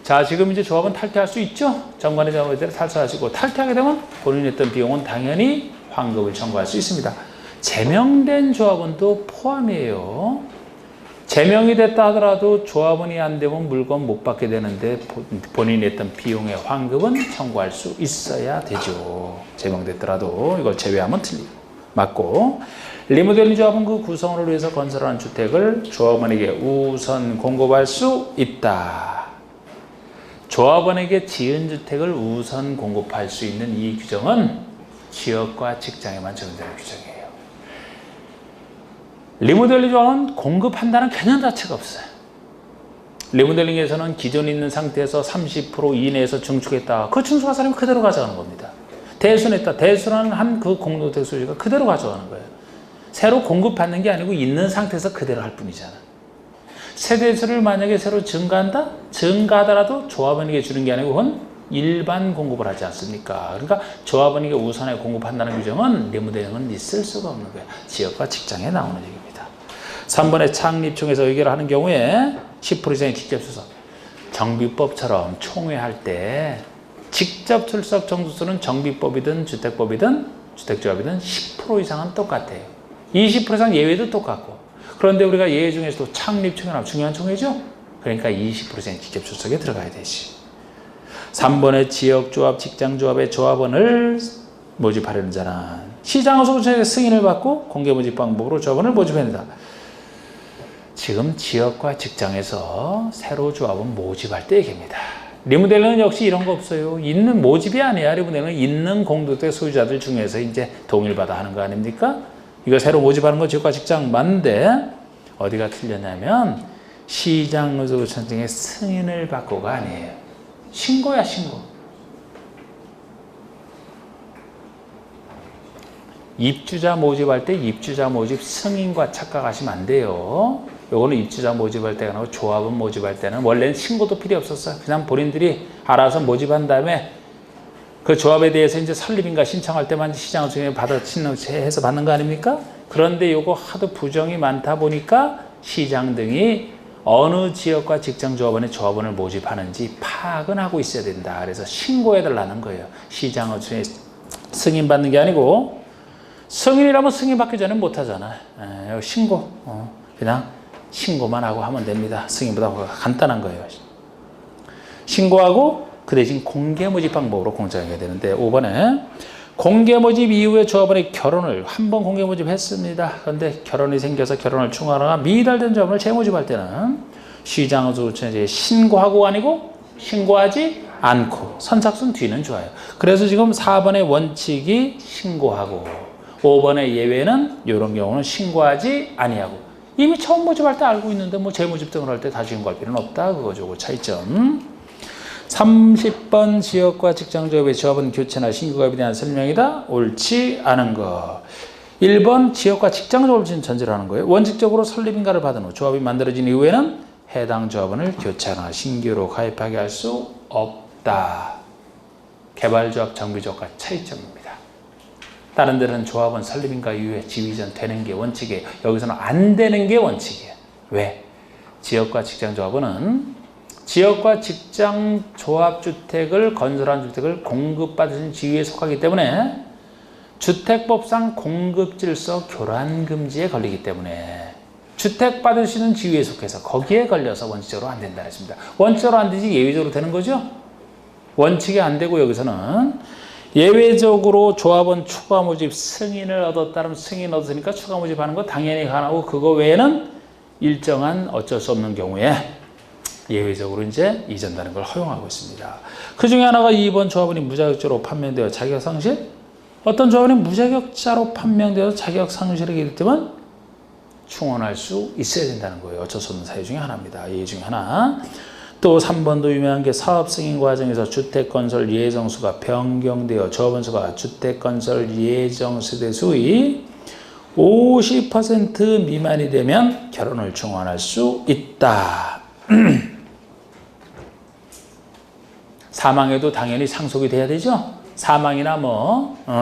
자, 지금 이제 조합은 탈퇴할 수 있죠? 정관의 조합에 따라 탈퇴할 수 있고, 탈퇴하게 되면 본인이 냈던 비용은 당연히 환급을 청구할 수 있습니다. 제명된 조합원도 포함이에요. 제명이 됐다 하더라도 조합원이 안 되면 물건 못 받게 되는데 본인이 냈던 비용의 환급은 청구할 수 있어야 되죠. 제명됐더라도 이걸 제외하면 틀리고 맞고, 리모델링 조합은 그 구성원을 위해서 건설하는 주택을 조합원에게 우선 공급할 수 있다. 조합원에게 지은 주택을 우선 공급할 수 있는 이 규정은 지역과 직장에만 적용되는 규정이에요. 리모델링 조합은 공급한다는 개념 자체가 없어요. 리모델링에서는 기존에 있는 상태에서 30% 이내에서 증축했다. 그 증축한 사람이 그대로 가져가는 겁니다. 대순했다. 대순하는 한 그 공동주택 소유주가 그대로 가져가는 거예요. 새로 공급받는 게 아니고 있는 상태에서 그대로 할 뿐이잖아. 세대수를 만약에 새로 증가한다? 증가하더라도 조합원에게 주는 게 아니고 그건 일반 공급을 하지 않습니까? 그러니까 조합원에게 우선에 공급한다는 규정은 리무대행은 있을 수가 없는 거예요. 지역과 직장에 나오는 얘기입니다. 3번에 창립총회에서 의결을 하는 경우에 10% 이상의 직접 출석. 정비법처럼 총회할 때 직접 출석 정수수는 정비법이든 주택법이든 주택조합이든 10% 이상은 똑같아요. 20% 이상 예외도 똑같고. 그런데 우리가 예외 중에서도 창립총회나 중요한 총회죠? 그러니까 20% 이상 직접 출석에 들어가야 되지. 3번의 지역조합, 직장조합의 조합원을 모집하려는 자는 시장소구청에서 승인을 받고 공개모집 방법으로 조합원을 모집해낸다. 지금 지역과 직장에서 새로 조합원 모집할 때 얘기입니다. 리무델은 역시 이런 거 없어요. 있는 모집이 아니야. 리무델은 있는 공동주택 소유자들 중에서 이제 동의를 받아 하는 거 아닙니까? 이거 새로 모집하는 건 지역과 직장 맞는데 어디가 틀렸냐면 시장소구청의 승인을 받고가 아니에요. 신고야, 신고. 입주자 모집할 때 입주자 모집 승인과 착각하시면 안 돼요. 요거는 입주자 모집할 때가 아니고 조합원 모집할 때는 원래는 신고도 필요 없었어요. 그냥 본인들이 알아서 모집한 다음에 그 조합에 대해서 이제 설립인가 신청할 때만 시장소구청에 받아 신청해서 받는 거 아닙니까? 그런데 요거 하도 부정이 많다 보니까 시장 등이 어느 지역과 직장조합원의 조합원을 모집하는지 파악은 하고 있어야 된다. 그래서 신고해달라는 거예요. 시장소구청에 승인받는 게 아니고 승인이라면 승인받기 전에 못하잖아. 신고. 그냥 신고만 하고 하면 됩니다. 승인보다 간단한 거예요. 신고하고 그 대신 공개모집 방법으로 공정해야 되는데 5번에 공개모집 이후에 조합원의 결혼을 한 번 공개모집 했습니다. 그런데 결혼이 생겨서 결혼을 충원하거나 미달된 조합원을 재모집할 때는 시장소구청에 신고하고 아니고 신고하지 않고 선착순 뒤는 좋아요. 그래서 지금 4번의 원칙이 신고하고 5번의 예외는 이런 경우는 신고하지 아니하고 이미 처음 모집할 때 알고 있는데 뭐 재모집 등을 할 때 다시 신고할 필요는 없다. 그거죠. 그 차이점. 30번 지역과 직장조합의 조합은 교체나 신규가입에 대한 설명이다. 옳지 않은 거. 1번 지역과 직장조합을 전제로 하는 거예요. 원칙적으로 설립인가를 받은 후 조합이 만들어진 이후에는 해당 조합원을 교체하거나 신규로 가입하게 할 수 없다. 개발조합, 정비조합과 차이점입니다. 다른 데는 조합원 설립인가 이후에 지위전 되는 게 원칙이에요. 여기서는 안 되는 게 원칙이에요. 왜? 지역과 직장조합원은 지역과 직장 조합주택을 건설한 주택을 공급받으신 지위에 속하기 때문에 주택법상 공급질서 교란금지에 걸리기 때문에 주택 받으시는 지위에 속해서 거기에 걸려서 원칙적으로 안 된다 했습니다. 원칙적으로 안 되지 예외적으로 되는 거죠? 원칙이 안 되고 여기서는 예외적으로 조합원 추가 모집 승인을 얻었다면 승인 얻었으니까 추가 모집하는 거 당연히 가능하고 그거 외에는 일정한 어쩔 수 없는 경우에 예외적으로 이제 이전다는 걸 허용하고 있습니다. 그 중에 하나가 2번 조합원이 무자격자로 판명되어 자격 상실. 어떤 조합원이 무자격자로 판명되어 자격 상실하게 될 때만 충원할 수 있어야 된다는 거예요. 어쩔 수 없는 사유 중에 하나입니다. 예외 중에 하나. 또 3번도 유명한 게 사업 승인 과정에서 주택건설 예정수가 변경되어 조합원 수가 주택건설 예정 세대 수의 50% 미만이 되면 결혼을 충원할 수 있다. 사망에도 당연히 상속이 돼야 되죠. 사망이나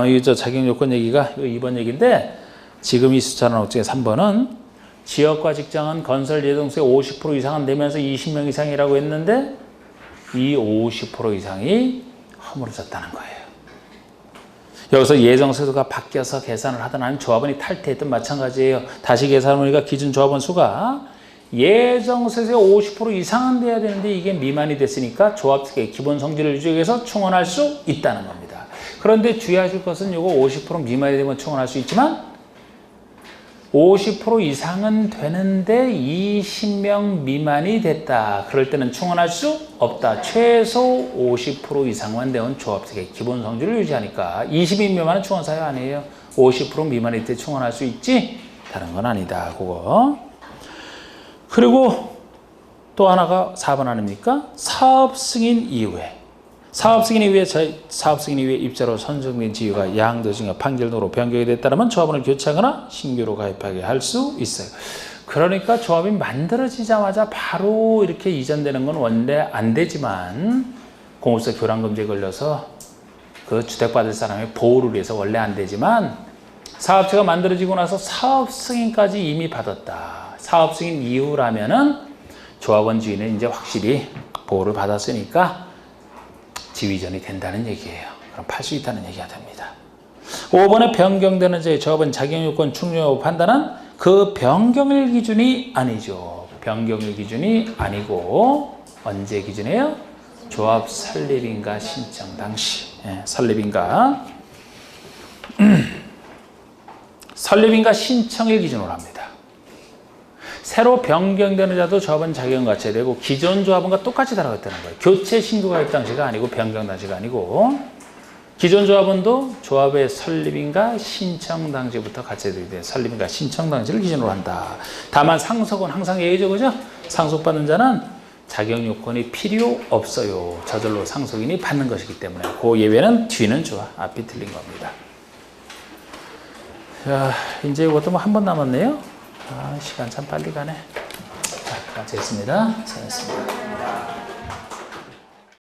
이거 자격 요건 얘기가 2번 얘기인데 지금 이 숫자는 중에 3번은 지역과 직장은 건설 예정수의 50% 이상은 되면서 20명 이상이라고 했는데 이 50% 이상이 허물어졌다는 거예요. 여기서 예정세수가 바뀌어서 계산을 하든 아니면 조합원이 탈퇴했든 마찬가지예요. 다시 계산해보니까 기준 조합원 수가 예정세수의 50% 이상은 돼야 되는데 이게 미만이 됐으니까 조합의 기본 성질을 유지하기 위해서 충원할 수 있다는 겁니다. 그런데 주의하실 것은 이거 50% 미만이 되면 충원할 수 있지만 50% 이상은 되는데 20명 미만이 됐다. 그럴 때는 충원할 수 없다. 최소 50% 이상만 되면 조합의 기본 성질을 유지하니까 20인 미만은 충원 사유 아니에요. 50% 미만일 때 충원할 수 있지 다른 건 아니다. 그거. 그리고 또 하나가 4번 아닙니까? 사업 승인 이후에 사업 승인 이후에 입자로 선정된 지위가 양도증과 판결 등으로 변경이 됐다면 조합원을 교체하거나 신규로 가입하게 할 수 있어요. 그러니까 조합이 만들어지자마자 바로 이렇게 이전되는 건 원래 안 되지만 공업사 교란금지에 걸려서 그 주택받을 사람의 보호를 위해서 원래 안 되지만 사업체가 만들어지고 나서 사업 승인까지 이미 받았다. 사업 승인 이후라면은 조합원 지위는 이제 확실히 보호를 받았으니까 지위 이전이 된다는 얘기예요. 그럼 팔 수 있다는 얘기가 됩니다. 5번에 변경되는 제 조합원 자격요건 충족 여부 판단은 그 변경일 기준이 아니죠. 변경일 기준이 아니고 언제 기준이에요? 조합 설립인가 신청 당시. 설립인가 설립인가 신청일 기준으로 합니다. 새로 변경되는 자도 조합원 자격은 갖춰야 되고 기존 조합원과 똑같이 달아갔다는 거예요. 교체 신규 가입 당시가 아니고 변경 당시가 아니고 기존 조합원도 조합의 설립인가 신청 당시부터 갖춰야 되는데 설립인가 신청 당시를 기준으로 한다. 다만 상속은 항상 예외죠. 그죠? 상속받는 자는 자격 요건이 필요 없어요. 저절로 상속인이 받는 것이기 때문에 그 예외는 뒤는 좋아. 앞이 틀린 겁니다. 자, 이제 이것도 뭐 한 번 남았네요. 시간 참 빨리 가네. 자, 마치겠습니다. 수고하셨습니다.